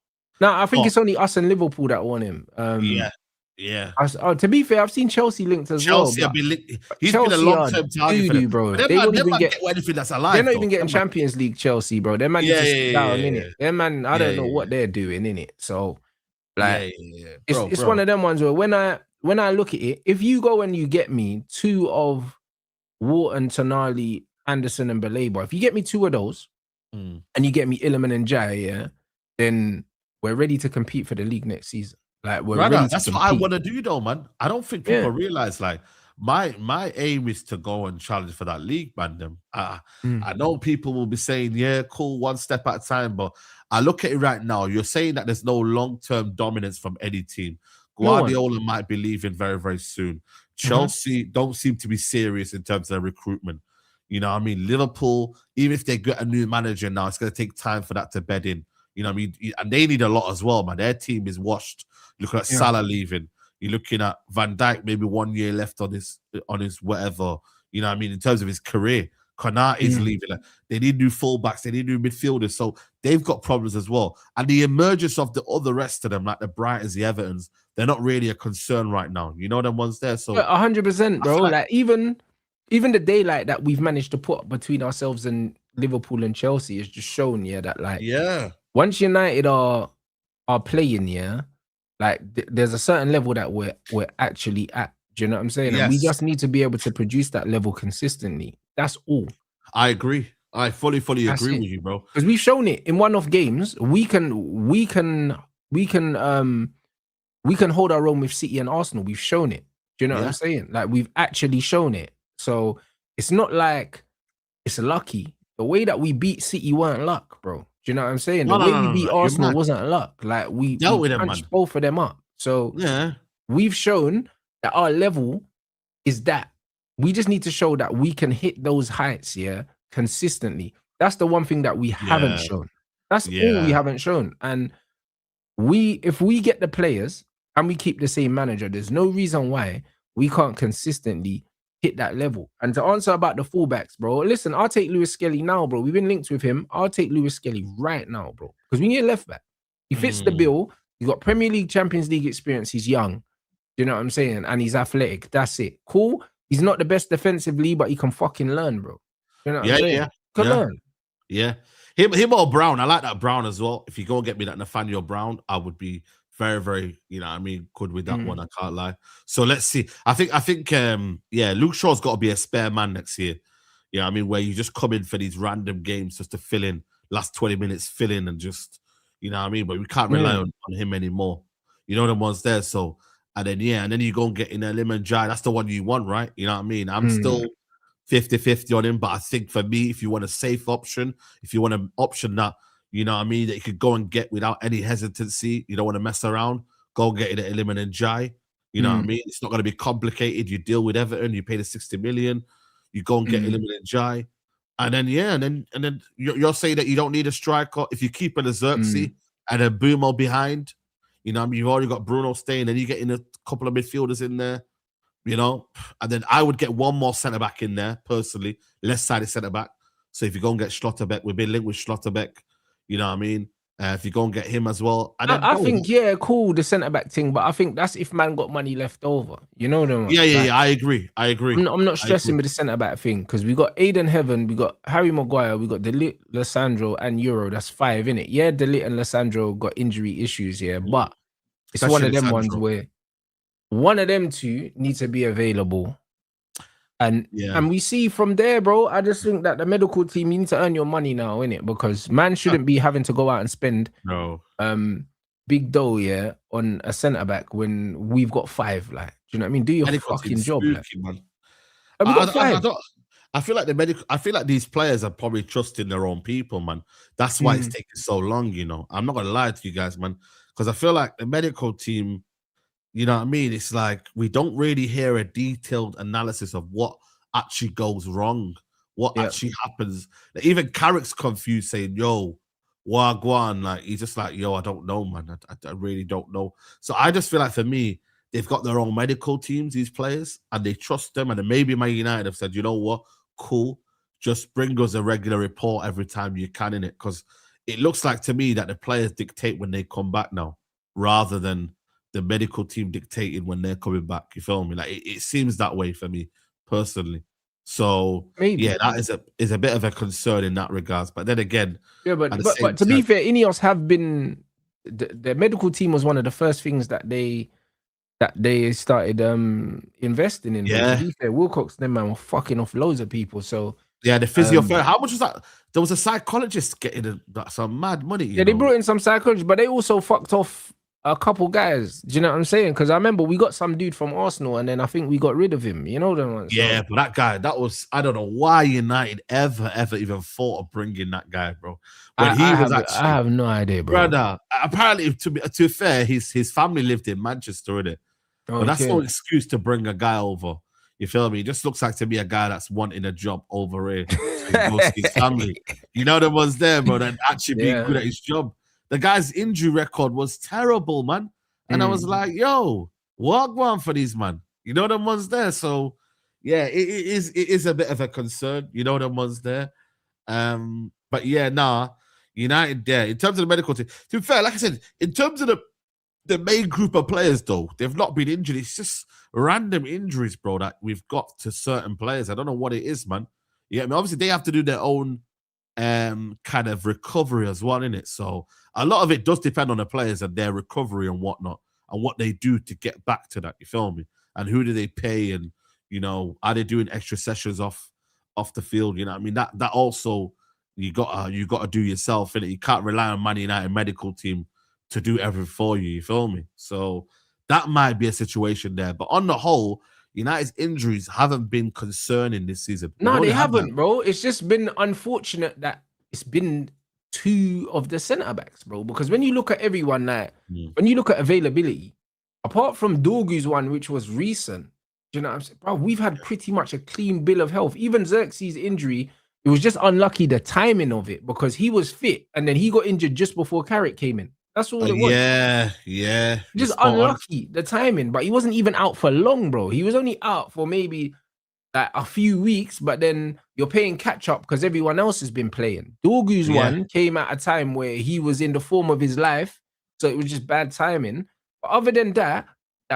no, I think But it's only us and Liverpool that want him. yeah. To be fair, I've seen Chelsea linked as Chelsea well. have been he's Chelsea been a are long-term target for them. bro. But They won't them even man get. anything that's They're alive, not though. even getting Champions League, Chelsea, bro. Them man need to sit down, innit? Them man, I don't know what they're doing, innit? So, like, Bro, it's one of them ones where when I look at it, if you go and you get me two of Wharton, Tonali, Anderson, and Belabor, if you get me two of those, and you get me Illiman and Jai, yeah, then we're ready to compete for the league next season. Like we're ready to that's compete. what I want to do, though, man. I don't think people realize like my aim is to go and challenge for that league, man. Them. I know people will be saying, yeah, cool, one step at a time, but I look at it right now. You're saying that there's no long-term dominance from any team. Guardiola might be leaving very, very soon. Chelsea don't seem to be serious in terms of their recruitment. You know what I mean? Liverpool, even if they get a new manager now, it's going to take time for that to bed in. You know what I mean? And they need a lot as well, man. Their team is washed. Looking at Salah leaving. You're looking at Van Dijk, maybe 1 year left on his whatever. You know what I mean? In terms of his career. Konate is leaving. They need new fullbacks. They need new midfielders. So they've got problems as well. And the emergence of the other rest of them, like the Brightons, the Evertons, they're not really a concern right now. You know them ones there. So 100%, bro. Like even the daylight that we've managed to put between ourselves and Liverpool and Chelsea is just shown, that like once United are playing, like there's a certain level that we're actually at. Do you know what I'm saying? And we just need to be able to produce that level consistently. That's all. I agree. I fully agree with you, bro. Because we've shown it in one-off games. We can hold our own with City and Arsenal. We've shown it. Do you know what I'm saying? Like we've actually shown it. So it's not like it's lucky. The way that we beat City weren't luck, bro. Do you know what I'm saying? The way we beat Arsenal wasn't luck. Like we punched both of them up. So we've shown that our level is that. We just need to show that we can hit those heights, consistently. That's the one thing that we haven't shown. That's all we haven't shown. And if we get the players and we keep the same manager, there's no reason why we can't consistently hit that level. And to answer about the fullbacks, bro, listen, I'll take Lewis Skelly now, bro. We've been linked with him. I'll take Lewis Skelly right now, bro. Because we need a left back. He fits the bill. He's got Premier League, Champions League experience. He's young. Do you know what I'm saying? And he's athletic. That's it. Cool. He's not the best defensively, but he can fucking learn, bro. You know what I'm saying? Can learn. Yeah. Him or Brown. I like that Brown as well. If you go and get me that Nathaniel Brown, I would be very, very, you know what I mean, good with that one. I can't lie. So let's see. I think, Luke Shaw's got to be a spare man next year. You know what I mean? Where you just come in for these random games just to fill in, last 20 minutes, fill in and just, you know what I mean? But we can't rely on him anymore. You know the ones there. So, and then you go and get in a Lemon Jai. That's the one you want, right? You know what I mean? I'm still 50-50 on him. But I think for me, if you want a safe option, if you want an option that, you know what I mean, that you could go and get without any hesitancy, you don't want to mess around, go get it at Iliman and Jai. You know what I mean? It's not going to be complicated. You deal with Everton, you pay the 60 million, you go and get Iliman and Jai. And then, and then you're saying that you don't need a striker. If you keep an Xerxes and a Bumo behind, you know what I mean? You've already got Bruno staying, and you get in a couple of midfielders in there. You know, and then I would get one more centre back in there personally, left-sided centre back. So if you go and get Schlotterbeck, we've been linked with Schlotterbeck. You know what I mean? If you go and get him as well, and then I think cool the centre back thing, but I think that's if man got money left over. You know them? Yeah. I agree. I'm not stressing with the centre back thing because we got Aiden Heaven, we got Harry Maguire, we got Delit, Lissandro, and Euro. That's 5 in it. Yeah, Delit and Lissandro got injury issues here, but it's one of them ones where one of them two needs to be available. And we see from there, bro, I just think that the medical team, you need to earn your money now, innit? Because man shouldn't be having to go out and spend big dough, on a centre back when we've got 5. Like, do you know what I mean? Do your fucking job, spooky, like. Man. I feel like these players are probably trusting their own people, man. That's why it's taking so long, you know. I'm not gonna lie to you guys, man, because I feel like the medical team, you know what I mean? It's like we don't really hear a detailed analysis of what actually goes wrong, what actually happens. Like, even Carrick's confused, saying, yo, Wagwan. Like, he's just like, yo, I don't know, man. I really don't know. So I just feel like for me, they've got their own medical teams, these players, and they trust them. And then maybe Man United have said, you know what? Cool. Just bring us a regular report every time you can, in it. Because it looks like to me that the players dictate when they come back now, rather than the medical team dictated when they're coming back. You feel me? Like it seems that way for me personally. So maybe that is a bit of a concern in that regards. But then again, but to be fair, Ineos have been the medical team was one of the first things that they started investing in. Yeah. To be fair, Wilcox, them man were fucking off loads of people. So yeah, the physio. How much was that? There was a psychologist getting some mad money. You know? They brought in some psychologists, but they also fucked off a couple guys. Do you know what I'm saying? Because I remember we got some dude from Arsenal, and then I think we got rid of him. You know them ones. Yeah, but that guy, that was, I don't know why United ever even thought of bringing that guy, bro. When I have no idea, bro. Brother, apparently, to be fair, his family lived in Manchester, innit? But that's no excuse to bring a guy over. You feel me? It just looks like to be a guy that's wanting a job over here. So his family. You know the ones there, bro, that actually being good at his job. The guy's injury record was terrible, man. And I was like, yo, what one for these, man? You know them ones there. So yeah, it is a bit of a concern. You know them ones there. But yeah, United there. In terms of the medical team, to be fair, like I said, in terms of the main group of players, though, they've not been injured. It's just random injuries, bro, that we've got to certain players. I don't know what it is, man. Yeah, I mean, obviously they have to do their own kind of recovery as well, innit? So a lot of it does depend on the players and their recovery and whatnot, and what they do to get back to that. You feel me? And who do they pay? And you know, are they doing extra sessions off the field? You know what I mean? That also you got to do yourself, innit? You can't rely on Man United medical team to do everything for you. You feel me? So that might be a situation there. But on the whole, United's injuries haven't been concerning this season. No, they haven't, bro. It's just been unfortunate that it's been 2 of the centre backs, bro. Because when you look at everyone, like when you look at availability, apart from Dorgu's one, which was recent, do you know what I'm saying, bro? We've had pretty much a clean bill of health. Even Xerxes' injury, it was just unlucky the timing of it because he was fit and then he got injured just before Carrick came in. That's all it was. Yeah. Just unlucky, the timing. But he wasn't even out for long, bro. He was only out for maybe like a few weeks, but then you're paying catch up because everyone else has been playing. Dorgu's one came at a time where he was in the form of his life, so it was just bad timing. But other than that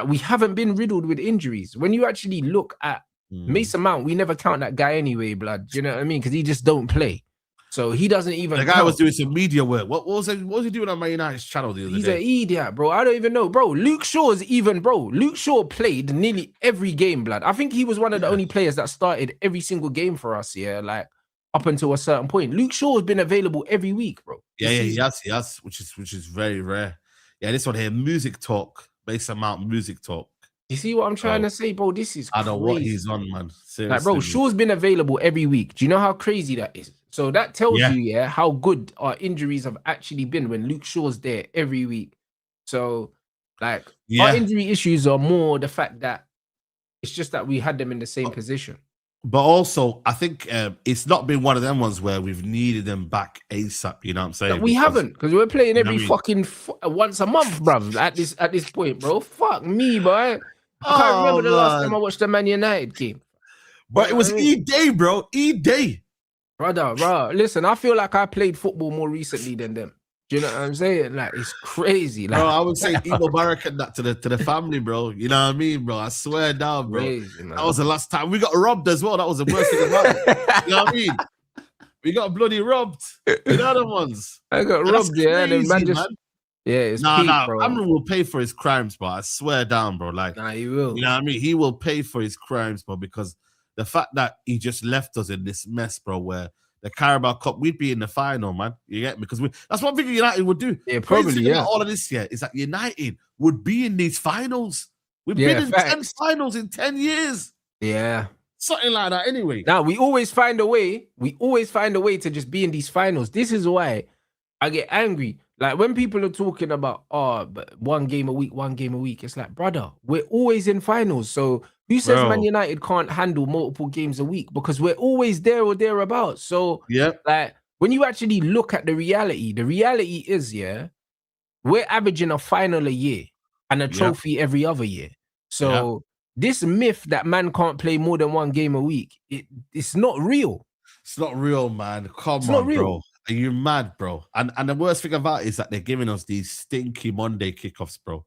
we haven't been riddled with injuries. When you actually look at Mason Mount, we never count that guy anyway, blood. Do you know what I mean? Because he just don't play. So he doesn't even. The guy was doing some media work. What was he doing on Man United's channel the other day? He's an idiot, bro. I don't even know, bro. Luke Shaw played nearly every game, blood. I think he was one of the only players that started every single game for us, like up until a certain point. Luke Shaw has been available every week, bro. He has, which is very rare. Yeah, this one here, music talk, Mason Mount music talk. You see what I'm trying to say, bro? This is I don't know what he's crazy. on, man. Seriously, Like, bro, Shaw's been available every week. Do you know how crazy that is? So that tells Yeah. you, how good our injuries have actually been when Luke Shaw's there every week. So, like, our injury issues are more the fact that it's just that we had them in the same position. But also, I think it's not been one of them ones where we've needed them back ASAP. You know what I'm saying? Like, we haven't, because we're playing every fucking once a month, bruv. At this point, bro. Fuck me, boy. I can't remember the last time I watched a Man United game. But it was E-Day, bro. E-Day. Brother, bro. Listen, I feel like I played football more recently than them. Do you know what I'm saying? Like, it's crazy. Like, bro, I would say Emo Barrack and that to the family, bro. You know what I mean, bro? I swear down, bro. Crazy, man. That was the last time. We got robbed as well. That was the worst thing about it. You know what I mean? We got bloody robbed. You know the ones. I got robbed, yeah. And man just, it's nah, bro. Amran will pay for his crimes, bro. I swear down, bro. Like, nah, he will. You know what I mean? He will pay for his crimes, bro, because the fact that he just left us in this mess, bro, where the Carabao Cup, we'd be in the final, man. You get me? Because that's one thing United would do. Yeah, probably, yeah. All of this year is that United would be in these finals. We've been in 10 finals in 10 years. Yeah. Something like that, anyway. Now, we always find a way. We always find a way to just be in these finals. This is why I get angry. Like, when people are talking about, but one game a week, it's like, brother, we're always in finals. So who says Man United can't handle multiple games a week? Because we're always there or thereabouts. So, like, when you actually look at the reality is, we're averaging a final a year and a trophy every other year. So this myth that man can't play more than one game a week, it's not real. It's not real, man. Come on, bro. Are you mad, bro? And the worst thing about it is that they're giving us these stinky Monday kickoffs, bro.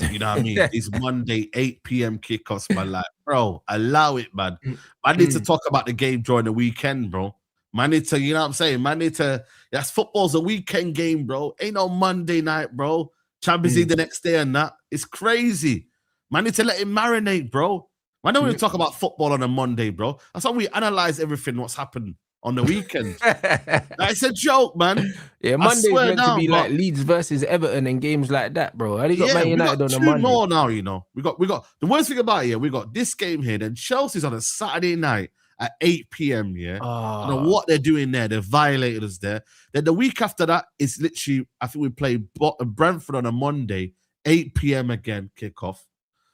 You know what I mean? These Monday 8 p.m. kickoffs, man. Like, bro, allow it, man. I need to talk about the game during the weekend, bro. Man need to, you know what I'm saying? Man need to, that's football's a weekend game, bro. Ain't no Monday night, bro. Champions League the next day and that. It's crazy. Man need to let him marinate, bro. Man don't want to talk about football on a Monday, bro. That's how we analyze everything, what's happened on the weekend. It's a joke, man. Yeah, Monday's meant to be like Leeds versus Everton and games like that, bro. I got Man United on a Monday. More now, you know. We got the worst thing about it, we got this game here, then Chelsea's on a Saturday night at 8 p.m. I don't know what they're doing there. They've violated us there. Then the week after that is literally, I think we play Brentford on a Monday, 8 p.m. again, kickoff.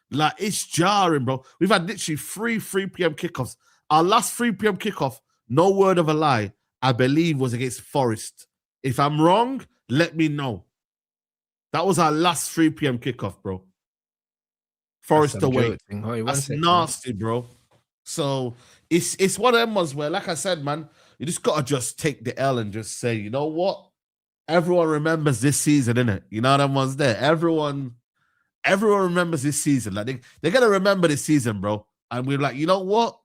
Like, it's jarring, bro. We've had literally 3 p.m. kickoffs. Our last 3 p.m. kickoff, no word of a lie, I believe was against Forest. If I'm wrong, let me know. That was our last 3 p.m. kickoff, bro. Forest away. That's nasty, bro. So it's one of them ones where, like I said, man, you just gotta just take the L and just say, you know what? Everyone remembers this season, innit? You know them ones there. Everyone remembers this season. Like they're gonna remember this season, bro. And we're like, you know what?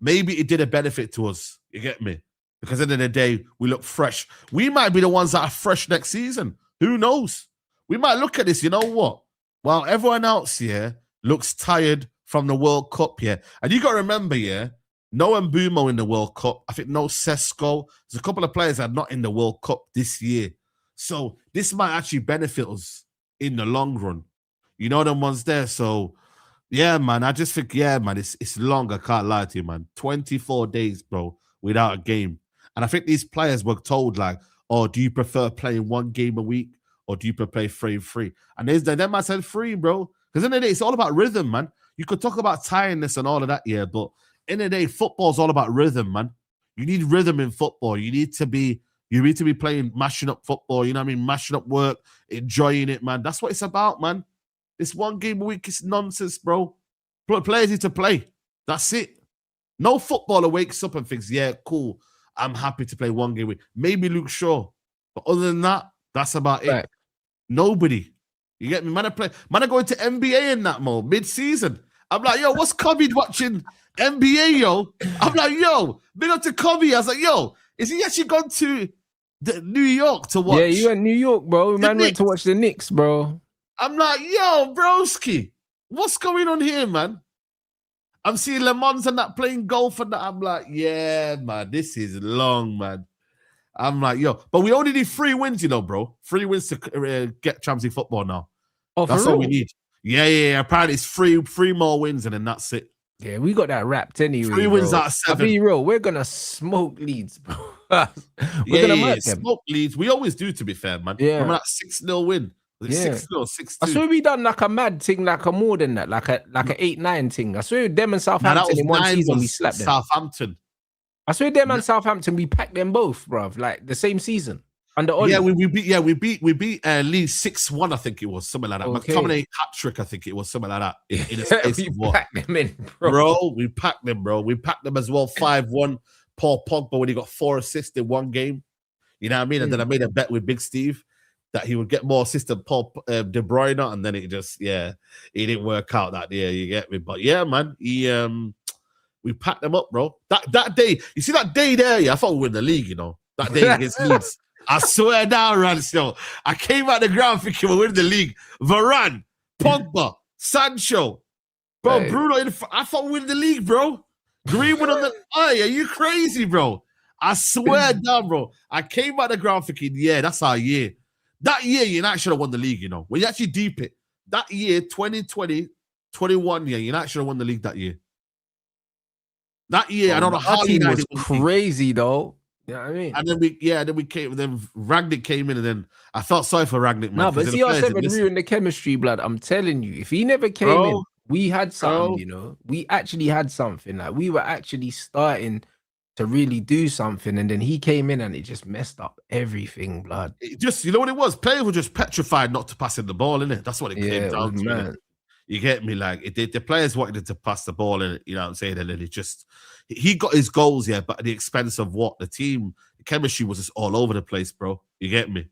Maybe it did a benefit to us. You get me? Because at the end of the day, we look fresh. We might be the ones that are fresh next season. Who knows? We might look at this, you know what? While everyone else here looks tired from the World Cup, and you got to remember, no Mbumo in the World Cup. I think no Sesko. There's a couple of players that are not in the World Cup this year. So this might actually benefit us in the long run. You know them ones there. So, yeah, man, I just think, man, it's long. I can't lie to you, man. 24 days, bro, without a game. And I think these players were told, like, oh, do you prefer playing one game a week or do you prefer 3-3? And them I said 3, bro. Because in the day, it's all about rhythm, man. You could talk about tiredness and all of that, but in the day, football's all about rhythm, man. You need rhythm in football. You need to be playing, mashing up football, you know what I mean? Mashing up work, enjoying it, man. That's what it's about, man. This one game a week is nonsense, bro. Players need to play. That's it. No footballer wakes up and thinks, yeah, cool, I'm happy to play one game a week. Maybe Luke Shaw. But other than that, that's about it. Nobody. You get me? Man, are going to NBA in that mode, mid-season. I'm like, yo, what's COVID watching NBA, yo? I'm like, yo, big up to Kobe. I was like, yo, is he actually gone to New York to watch? Yeah, you went New York, bro. Man went to watch the Knicks, bro. I'm like, yo, broski, what's going on here, man? I'm seeing Le Mans and that playing golf and that. I'm like, yeah, man, this is long, man. I'm like, yo, but we only need 3 wins, you know, bro. 3 wins to get Champions League football now. Oh, that's all we need. Yeah. Apparently, it's three more wins, and then that's it. Yeah, we got that wrapped anyway. 3 wins out of 7. I'll be real, we're gonna smoke Leeds, bro. We're gonna murk them. Smoke Leeds. We always do, to be fair, man. Yeah. Remember that 6-0 win? Yeah. 6-0, 6-2. I swear we done like a mad thing, like a more than that, like a 8-9 thing. I swear them and Southampton in one season we slapped them. Southampton. I swear them and Southampton we packed them both, bruv, like the same season. Under Oli. Yeah, we beat Leeds 6-1, I think it was, something like that. Okay. McTominay hat-trick, I think it was, something like that. In a space we of what? packed them in, bro. We packed them, bro. We packed them as well, 5-1. Paul Pogba when he got 4 assists in one game. You know what I mean? And then I made a bet with Big Steve that he would get more assists than Paul De Bruyne, and then it just, it didn't work out that year, you get me? But yeah, man, we packed them up, bro. That day, you see that day there, I thought we were in the league, you know, that day against Leeds. I swear down, Rants, yo. I came out the ground thinking we're in the league. Varane, Pogba, Sancho, bro, hey. Bruno, I thought we were in the league, bro. Greenwood on the, are you crazy, bro? I swear down, bro. I came out the ground thinking, that's our year. That year, you actually should have won the league, you know. When you actually deep it, that year, 2020, 21, you actually should have won the league that year. That year, I don't know how team was crazy, though. You know what I mean? And then Rangnick came in, and then I felt sorry for Rangnick, man. No, but CR7 ruined the chemistry, blood. I'm telling you, if he never came in, we had something, you know. We actually had something. Like, we were actually starting to really do something, and then he came in and it just messed up everything, blood. It just, you know what it was? Players were just petrified not to pass in the ball, innit? That's what it came down to. Man. You get me? Like, the players wanted to pass the ball, and you know what I'm saying? And then it just, he got his goals, but at the expense of what? The team, the chemistry was just all over the place, bro. You get me?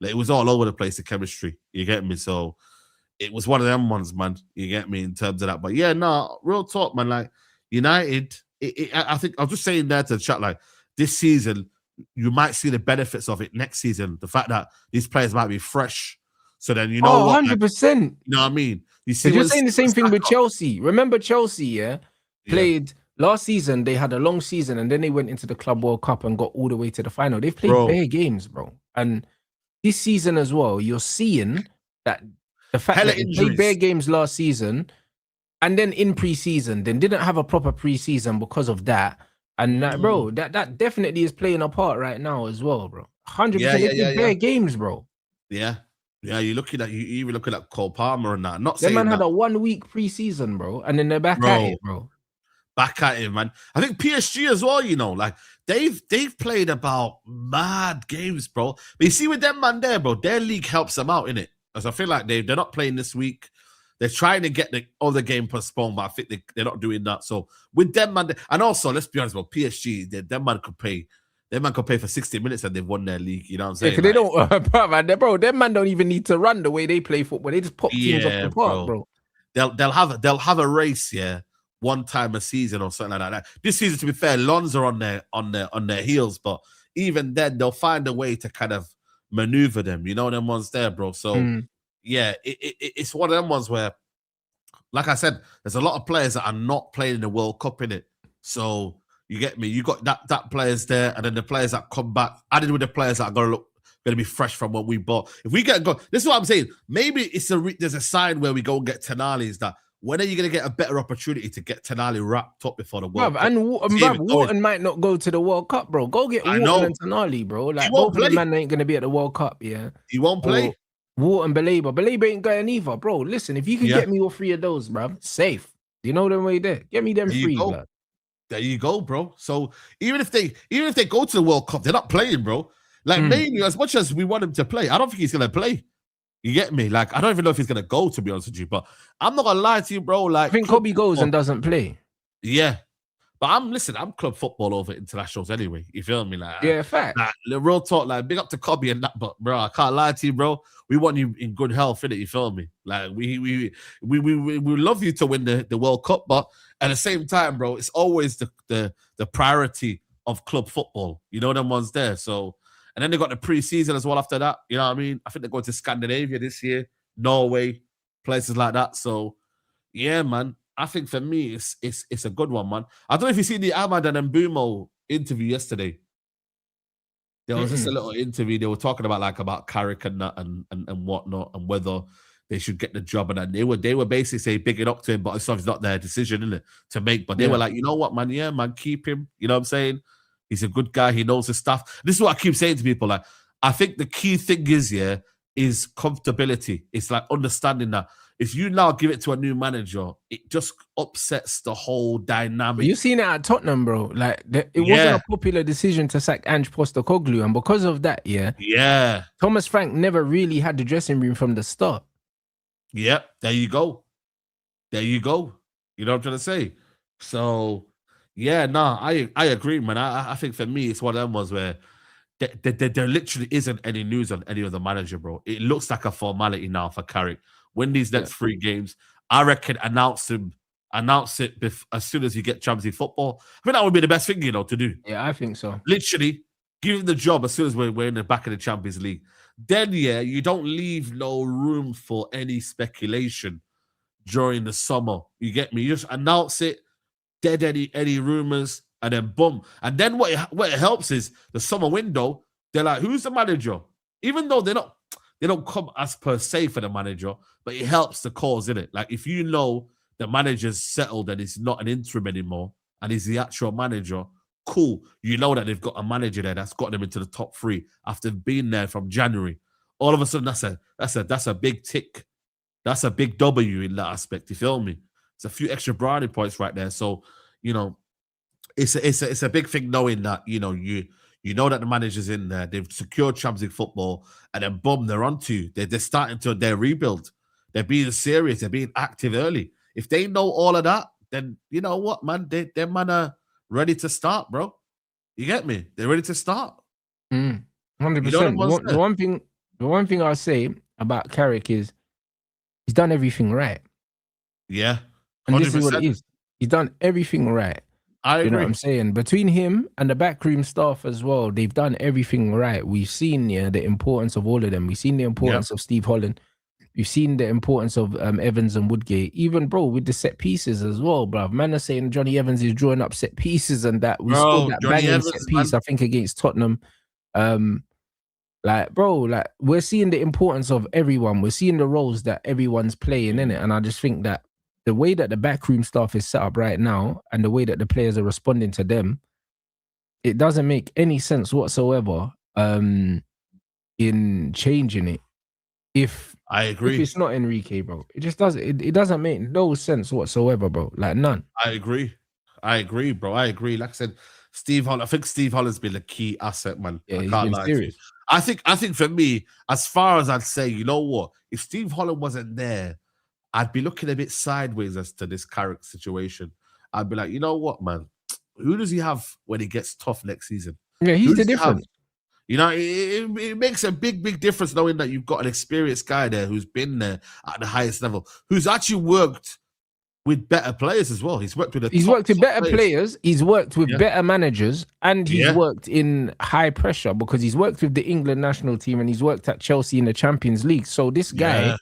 Like, it was all over the place, the chemistry. You get me? So it was one of them ones, man. You get me in terms of that. But yeah, no, real talk, man. Like, United, I think I was just saying there to the chat, like, this season, you might see the benefits of it next season. The fact that these players might be fresh. So then, you know what? 100%. You know what I mean? You see, you're saying the same thing with Chelsea. Remember Chelsea, played last season, they had a long season, and then they went into the Club World Cup and got all the way to the final. They've played bare games, bro. And this season as well, you're seeing that the fact that they played bare games last season, and then in pre-season, then didn't have a proper pre-season because of that. And bro, that definitely is playing a part right now as well, bro. 100%. They played bare games, bro. Yeah. Yeah, you're even looking at Cole Palmer and that. Not saying that man had a 1 week pre-season, bro, and then they're back at it, bro. Back at it, man. I think PSG as well, you know, like they've played about mad games, bro. But you see with them man there, bro, their league helps them out, innit? As I feel like they're not playing this week. They're trying to get the other game postponed, but I think they're not doing that. So with them man, and also let's be honest, bro, PSG, them man could pay. Them man could play for 60 minutes and they've won their league. You know what I'm saying? Yeah, they don't, bro. Them man don't even need to run the way they play football. They just pop teams off the park, bro. They'll have a race, one time a season or something like that. This season, to be fair, Lons are on their heels, but even then, they'll find a way to kind of maneuver them. You know them ones there, bro. So it's one of them ones where, like I said, there's a lot of players that are not playing in the World Cup in it. So. You get me? You got that players there, and then the players that come back, added with the players that are going to be fresh from what we bought. If we get go, this is what I'm saying. Maybe there's a sign where we go and get Tonali. Is that when are you going to get a better opportunity to get Tonali wrapped up before the World Cup? And Wharton might not go to the World Cup, bro. Go get Wharton and Tonali, bro. Like both of the men ain't going to be at the World Cup, He won't play. Wharton, Baleba ain't going either, bro. Listen, if you can get me all 3 of those, bro, safe. You know them way there. Get me them 3, bro. There you go, bro. So even if they go to the World Cup, they're not playing, bro. Like mainly, as much as we want him to play, I don't think he's gonna play. You get me? Like I don't even know if he's gonna go, to be honest with you. But I'm not gonna lie to you, bro. Like I think Kobe goes and doesn't play. Yeah, but I'm club football over internationals anyway. You feel me? Like fact. Like, the real talk, like big up to Kobe and that. But bro, I can't lie to you, bro. We want you in good health, innit? You feel me? Like we love you to win the World Cup, but at the same time, bro, it's always the priority of club football. You know them ones there. So, and then they got the pre-season as well after that. You know what I mean? I think they're going to Scandinavia this year, Norway, places like that. So, yeah, man. I think for me, it's a good one, man. I don't know if you seen the Ahmad and Mbumo interview yesterday. There was just a little interview. They were talking about Carrick and that and whatnot, and whether they should get the job. And they were basically saying big it up to him, but it's not their decision, isn't it, to make. But they were like, you know what, man? Yeah, man, keep him. You know what I'm saying? He's a good guy. He knows his stuff. This is what I keep saying to people. Like, I think the key thing is comfortability. It's like understanding that if you now give it to a new manager, it just upsets the whole dynamic. But you've seen it at Tottenham, bro. Like, it wasn't a popular decision to sack Ange Postecoglou, and because of that, Thomas Frank never really had the dressing room from the start. Yep, there you go. There you go. You know what I'm trying to say? So, I agree, man. I think for me, it's one of them ones where there literally isn't any news on any other manager, bro. It looks like a formality now for Carrick. Win these next 3 games. I reckon announce it as soon as you get Champions League football. I think that would be the best thing, to do. Yeah, I think so. Literally, give him the job as soon as we're in the back of the Champions League. Then, you don't leave no room for any speculation during the summer. You get me? You just announce it, dead any rumors, and then boom. And then what it helps is the summer window. They're like, who's the manager? Even though they don't come as per se for the manager, but it helps the cause, innit? Like, if you know the manager's settled and it's not an interim anymore and he's the actual manager, cool. You know that they've got a manager there that's got them into the top 3 after being there from January. All of a sudden, that's a big tick. That's a big W in that aspect. You feel me? It's a few extra brownie points right there. So, it's a big thing knowing that, you know that the manager's in there. They've secured Champions League football, and then boom, they're on to. They're starting to their rebuild. They're being serious. They're being active early. If they know all of that, then you know what, man? They're man are ready to start, bro. You get me? They're ready to start. 100%. The one thing I'll say about Carrick is he's done everything right. Yeah. 100%. And this is what it is. He's done everything right. I agree. You know what I'm saying? Between him and the backroom staff as well, they've done everything right. We've seen the importance of all of them. We've seen the importance of Steve Holland. We've seen the importance of Evans and Woodgate. Even, bro, with the set pieces as well, bruv. Man are saying Johnny Evans is drawing up set pieces and that. We scored that banging set piece, I think, against Tottenham. We're seeing the importance of everyone. We're seeing the roles that everyone's playing in it. And I just think that the way that the backroom staff is set up right now and the way that the players are responding to them, it doesn't make any sense whatsoever in changing it. I agree. If it's not Enrique, bro, it just doesn't. It doesn't make no sense whatsoever, bro. Like none. I agree, bro. I agree. Like I said, Steve Holland. I think Steve Holland's been a key asset, man. Yeah, I can't lie to you. I think for me, as far as I'd say, you know what? If Steve Holland wasn't there, I'd be looking a bit sideways as to this Carrick situation. I'd be like, you know what, man? Who does he have when he gets tough next season? Yeah, he's the difference. It makes a big difference knowing that you've got an experienced guy there who's been there at the highest level, who's actually worked with better players as well. He's worked with better players. He's worked with better managers, and he's worked in high pressure because he's worked with the England national team and he's worked at Chelsea in the Champions League. So this guy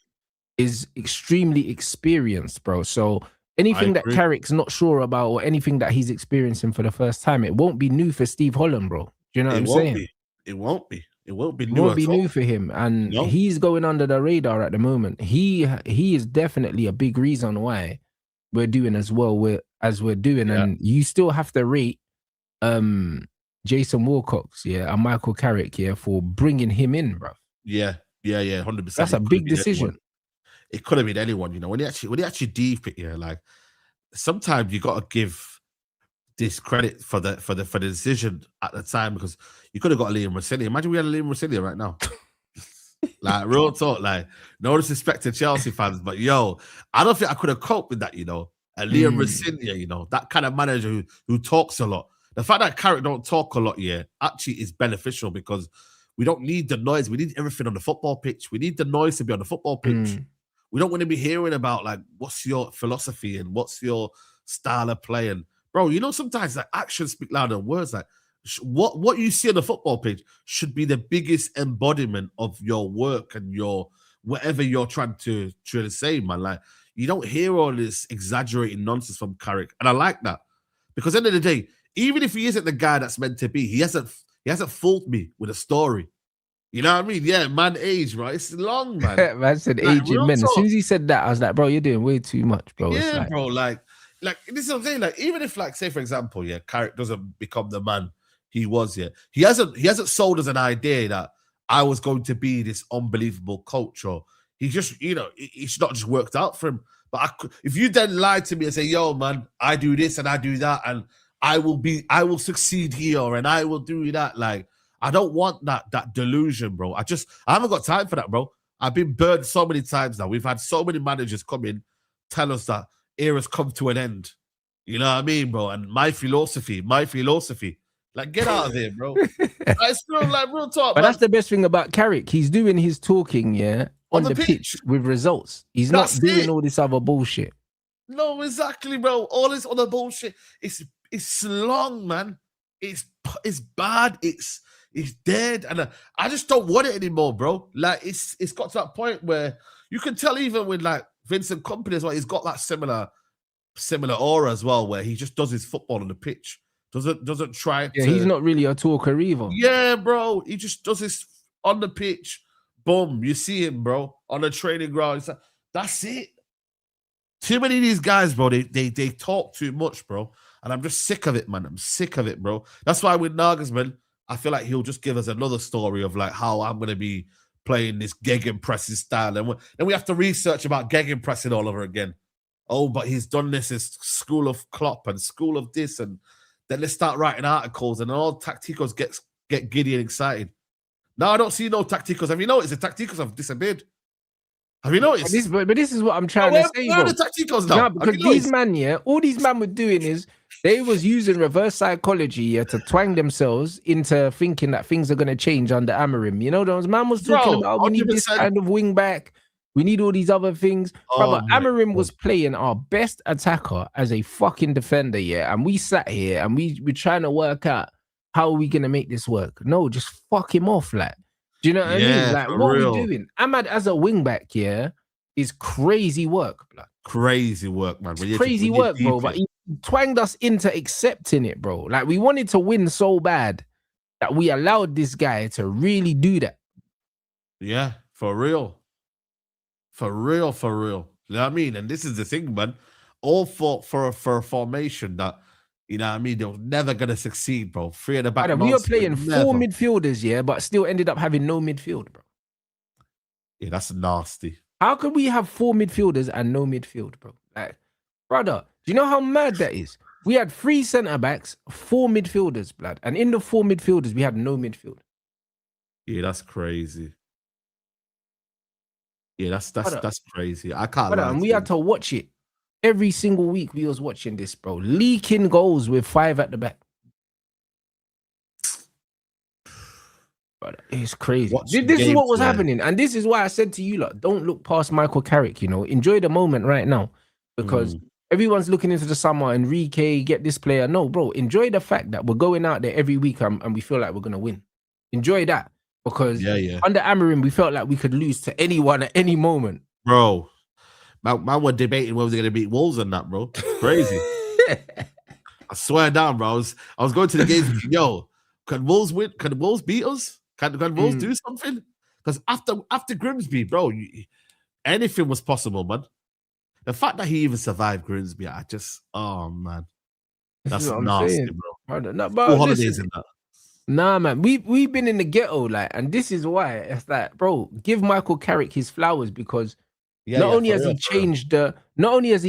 is extremely experienced, bro. So anything that Carrick's not sure about or anything that he's experiencing for the first time, it won't be new for Steve Holland, bro. Do you know what I'm saying? It won't be. It won't be new. It won't be new for him, and he's going under the radar at the moment. He is definitely a big reason why we're doing as well as we're doing, and you still have to rate Jason Wilcox, and Michael Carrick, for bringing him in, bro. Yeah, 100%. That's a big decision. It could have been anyone, when you actually deep it, like sometimes you got to give this credit for the decision at the time, because you could have got Liam Rossilli. Imagine we had a Liam Rossilli right now. Like, real talk, like, no disrespect to Chelsea fans, but I don't think I could have coped with that, a Liam Rossilli, that kind of manager who talks a lot. The fact that Carrick don't talk a lot, actually is beneficial, because we don't need the noise. We need everything on the football pitch. We need the noise to be on the football pitch. We don't want to be hearing about, like, what's your philosophy and what's your style of play. And bro, sometimes like actions speak louder than words. Like what you see on the football pitch should be the biggest embodiment of your work and your whatever you're trying to say, man. Like, you don't hear all this exaggerating nonsense from Carrick, and I like that, because at the end of the day, even if he isn't the guy that's meant to be, he hasn't fooled me with a story. You know what I mean? Yeah, man, age, bro. It's long, man. Man said Like, aging real men. As soon talk. as he said that, I was like, bro, you're doing way too much, bro. It's Yeah, like, bro. Like this is what I'm saying. Like, even if, like, say for example, yeah, Carrick doesn't become the man he was, yeah, he hasn't sold us an idea that I was going to be this unbelievable coach, or he just, you know, it's not just worked out for him. But if you then lie to me and say, yo, man, I do this and I do that, and I will succeed here and I will do that, like, I don't want that delusion, bro. I haven't got time for that, bro. I've been burned so many times now. We've had so many managers come in, tell us that era's come to an end. You know what I mean, bro? And my philosophy. Like, get out of here, bro. I still, like, real talk, but man. that's the best thing about Carrick. He's doing his talking, yeah, on the pitch with results. He's not doing all this other bullshit. No, exactly, bro. All this other bullshit. It's long, man. It's bad. It's dead, and I just don't want it anymore, bro. Like, it's got to that point where you can tell, even with, like, Vincent Kompany as well, he's got that similar aura as well, where he just does his football on the pitch. Doesn't try. Yeah, he's not really a talker either. Yeah, bro. He just does this on the pitch. Boom, you see him, bro, on the training ground. Like, that's it. Too many of these guys, bro, they talk too much, bro. And I'm just sick of it, man. I'm sick of it, bro. That's why with Nagelsmann, I feel like he'll just give us another story of, like, how I'm going to be playing this gegenpressing style. And then we have to research about gegenpressing all over again. Oh, but he's done this as school of Klopp and school of this. And then let's start writing articles, and all tacticos get giddy and excited. Now I don't see no tacticos. Have you noticed the tacticos have disappeared? Have you noticed? But this is what I'm trying to say, where bro. are the tacticos now? Because these man, yeah, all these men were doing is they was using reverse psychology, yeah, to twang themselves into thinking that things are going to change under Amorim. You know, those man was talking about, we need this kind of wing back. We need all these other things. Brother, Amorim was playing our best attacker as a fucking defender, yeah. And we sat here and we're trying to work out how are we going to make this work. No, just fuck him off, like. Do you know what I mean? Like, what are we doing? Ahmad as a wing back, yeah, is crazy work, blood. Crazy work, man. Crazy work, bro. But he twanged us into accepting it, bro. Like, we wanted to win so bad that we allowed this guy to really do that. Yeah, for real. For real. You know what I mean? And this is the thing, man. All for a formation that, you know what I mean, they're never going to succeed, bro. Three at the back. We are playing four midfielders, yeah, but still ended up having no midfield, bro. Yeah, that's nasty. How could we have four midfielders and no midfield, bro? Like, brother, do you know how mad that is? We had 3 centre-backs, 4 midfielders, blood. And in the 4 midfielders, we had no midfield. Yeah, that's crazy. Yeah, that's crazy. I can't lie. And we had to watch it. Every single week we was watching this, bro. Leaking goals with 5 at the back. But it's crazy. This is what was happening. And this is why I said to you, like, don't look past Michael Carrick, you know. Enjoy the moment right now. Because everyone's looking into the summer, Enrique, get this player. No, bro, enjoy the fact that we're going out there every week and we feel like we're going to win. Enjoy that. Because under Amorim, we felt like we could lose to anyone at any moment. Bro, man, we're debating whether they're going to beat Wolves or not, bro. Crazy. I swear down, bro. I was going to the games thinking, yo, can Wolves win? Can Wolves beat us? Can Wolves do something? Because after Grimsby, bro, anything was possible, man. The fact that he even survived Grimsby, oh, man. That's nasty, bro. No, but holidays in that. Nah, man, we've been in the ghetto, like, and this is why it's like, bro, give Michael Carrick his flowers, because not only has he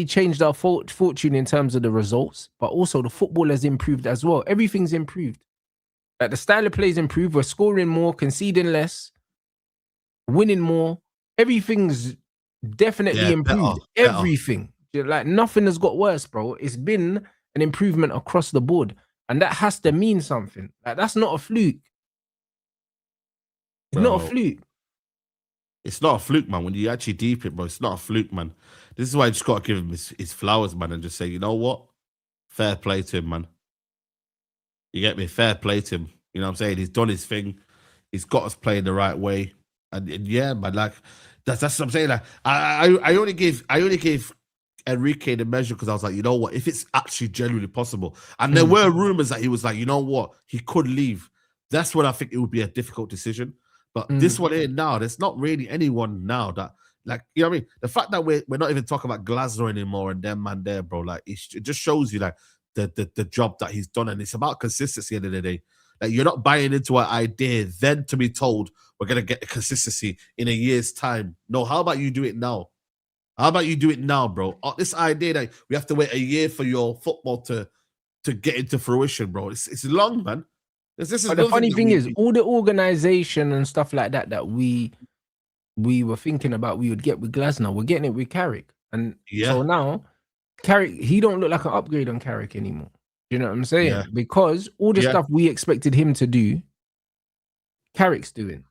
changed our fortune in terms of the results, but also the football has improved as well. Everything's improved. Like, the style of play is improved. We're scoring more, conceding less, winning more. Everything's definitely improved. Better. Everything, like, nothing has got worse, bro. It's been an improvement across the board. And that has to mean something. Like, that's not a fluke. It's not a fluke. It's not a fluke, man. When you actually deep it, bro, it's not a fluke, man. This is why I just got to give him his flowers, man, and just say, you know what? Fair play to him, man. You get me? Fair play to him. You know what I'm saying? He's done his thing. He's got us playing the right way. And yeah, man, like, that's what I'm saying. Like, I only gave Enrique the measure because I was like, you know what, if it's actually genuinely possible, and there were rumors that he was like, you know what, he could leave, that's when I think it would be a difficult decision. But this one here now, there's not really anyone now that, like, you know what I mean? The fact that we're not even talking about Glasner anymore and them man there, bro, like it just shows you like the job that he's done, and it's about consistency at the end of the day. Like, you're not buying into an idea then to be told we're gonna get the consistency in a year's time. No, how about you do it now? How about you do it now, bro? This idea that we have to wait a year for your football to get into fruition, bro. It's long, man. But the funny thing is, all the organization and stuff like that we were thinking about we would get with Glasner, we're getting it with Carrick. And so now Carrick, he don't look like an upgrade on Carrick anymore. You know what I'm saying? Yeah. Because all the stuff we expected him to do, Carrick's doing.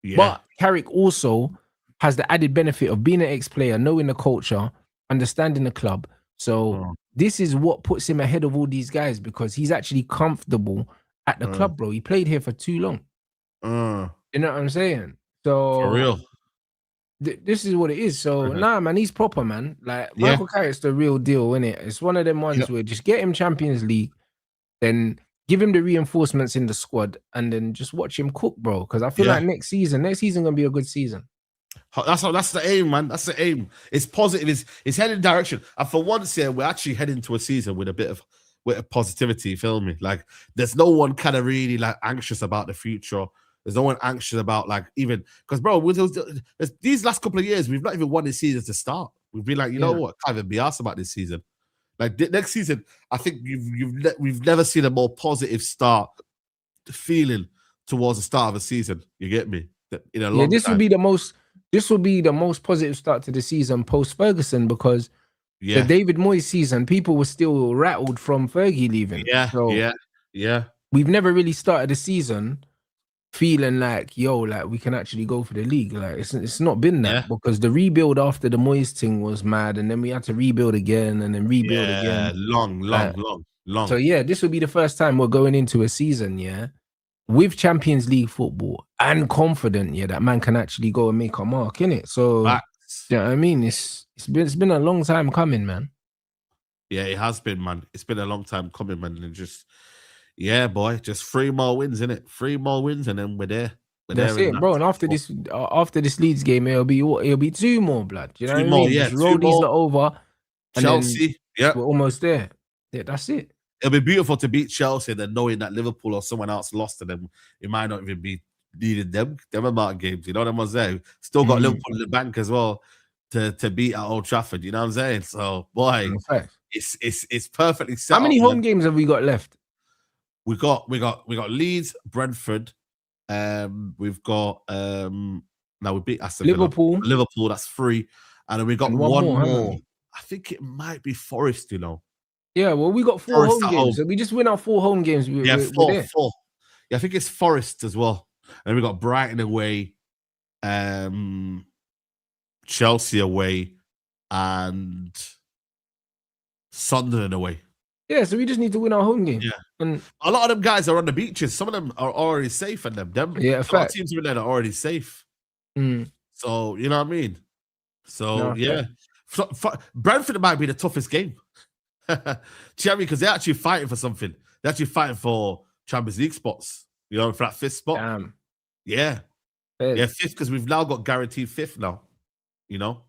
Yeah. But Carrick also has the added benefit of being an ex-player, knowing the culture, understanding the club. So this is what puts him ahead of all these guys, because he's actually comfortable at the club, bro. He played here for too long. You know what I'm saying? So for real. This is what it is. So nah, man, he's proper, man. Like Michael Carrick's the real deal, innit? It's one of them ones where just get him Champions League, then give him the reinforcements in the squad, and then just watch him cook, bro. Because I feel like next season gonna be a good season. That's the aim, man. That's the aim. It's positive. It's heading in direction. And for once here, we're actually heading to a season with a bit of positivity. You feel me? Like, there's no one kind of really like anxious about the future. There's no one anxious about like even because, bro, these last couple of years we've not even won this season to start. We've been like, you know what? Can't even be asked about this season. Like next season, I think we've never seen a more positive start feeling towards the start of a season. You get me? In a long this time. This will be the most positive start to the season post Ferguson, because the David Moyes season, people were still rattled from Fergie leaving. Yeah. We've never really started the season feeling like, yo, like we can actually go for the league. Like it's not been that, because the rebuild after the Moyes thing was mad, and then we had to rebuild again and then rebuild again. Long. So this will be the first time we're going into a season, with Champions League football and confident, that man can actually go and make a mark, innit? So you know what I mean? It's been a long time coming, man. Yeah, it has been, man. It's been a long time coming, man. And just boy, just 3 more wins, innit? 3 more wins, and then we're there. That's it, bro. And after this Leeds game, it'll be 2 more, blood. You know what I mean? Just roll these lot over. Chelsea, we're almost there. Yeah, that's it. It'll be beautiful to beat Chelsea, and then knowing that Liverpool or someone else lost to them, it might not even be needing them amount of games. You know what I'm saying? Still got Liverpool in the bank as well to beat at Old Trafford. You know what I'm saying? So, boy, it's perfectly set. How many home games have we got left? We got Leeds, Brentford. We've got now we beat Aston Villa. Liverpool, that's 3, and then we got one more. I think it might be Forest, you know. Yeah, well, we got 4 home games. So we just win our 4 home games. Four. Yeah, I think it's Forest as well. And we got Brighton away, Chelsea away, and Sunderland away. Yeah, so we just need to win our home game. Yeah, and a lot of them guys are on the beaches. Some of them are already safe, and them teams are already safe. So you know what I mean. So Brentford might be the toughest game. Do you know what I mean? Because they're actually fighting for something. They're actually fighting for Champions League spots. You know, for that 5th spot. Damn. Yeah. Fair. Yeah, 5th, because we've now got guaranteed 5th now. You know?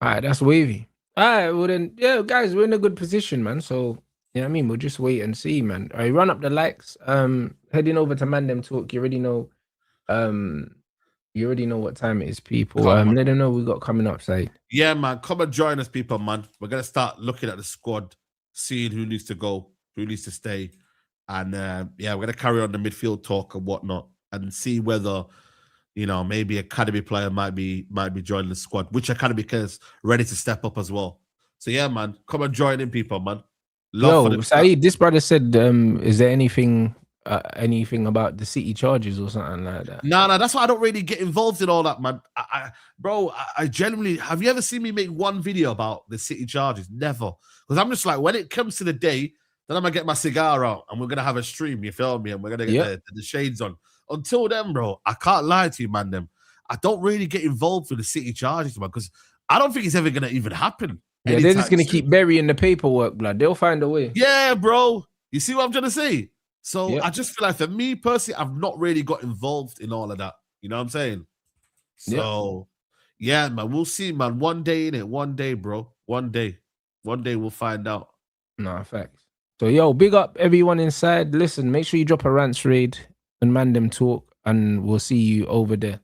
All right, that's wavy. All right, well then, guys, we're in a good position, man. So, you know what I mean? We'll just wait and see, man. All right, run up the likes. Heading over to Man Them Talk. You already know what time it is, people. Let them know we got coming up, say. Yeah, man. Come and join us, people, man. We're gonna start looking at the squad, seeing who needs to go, who needs to stay. And we're gonna carry on the midfield talk and whatnot, and see whether, you know, maybe academy player might be joining the squad, which academy players ready to step up as well. So yeah, man, come and join in, people, man. Saeed, this brother said, is there anything about the City charges or something like that? No, that's why I don't really get involved in all that, man. I genuinely, have you ever seen me make one video about the City charges? Never. Because I'm just like, when it comes to the day, then I'm going to get my cigar out and we're going to have a stream, you feel me? And we're going to get the shades on. Until then, bro, I can't lie to you, man. I don't really get involved with the City charges, man, because I don't think it's ever going to even happen. Yeah, they're just going to keep burying the paperwork, blood. They'll find a way. Yeah, bro. You see what I'm trying to say? So I just feel like, for me personally, I've not really got involved in all of that. You know what I'm saying? Yep. So, yeah, man, we'll see, man. One day, innit? One day, bro. One day we'll find out. Nah, facts. So, yo, big up everyone inside. Listen, make sure you drop a Rants raid and man them talk, and we'll see you over there.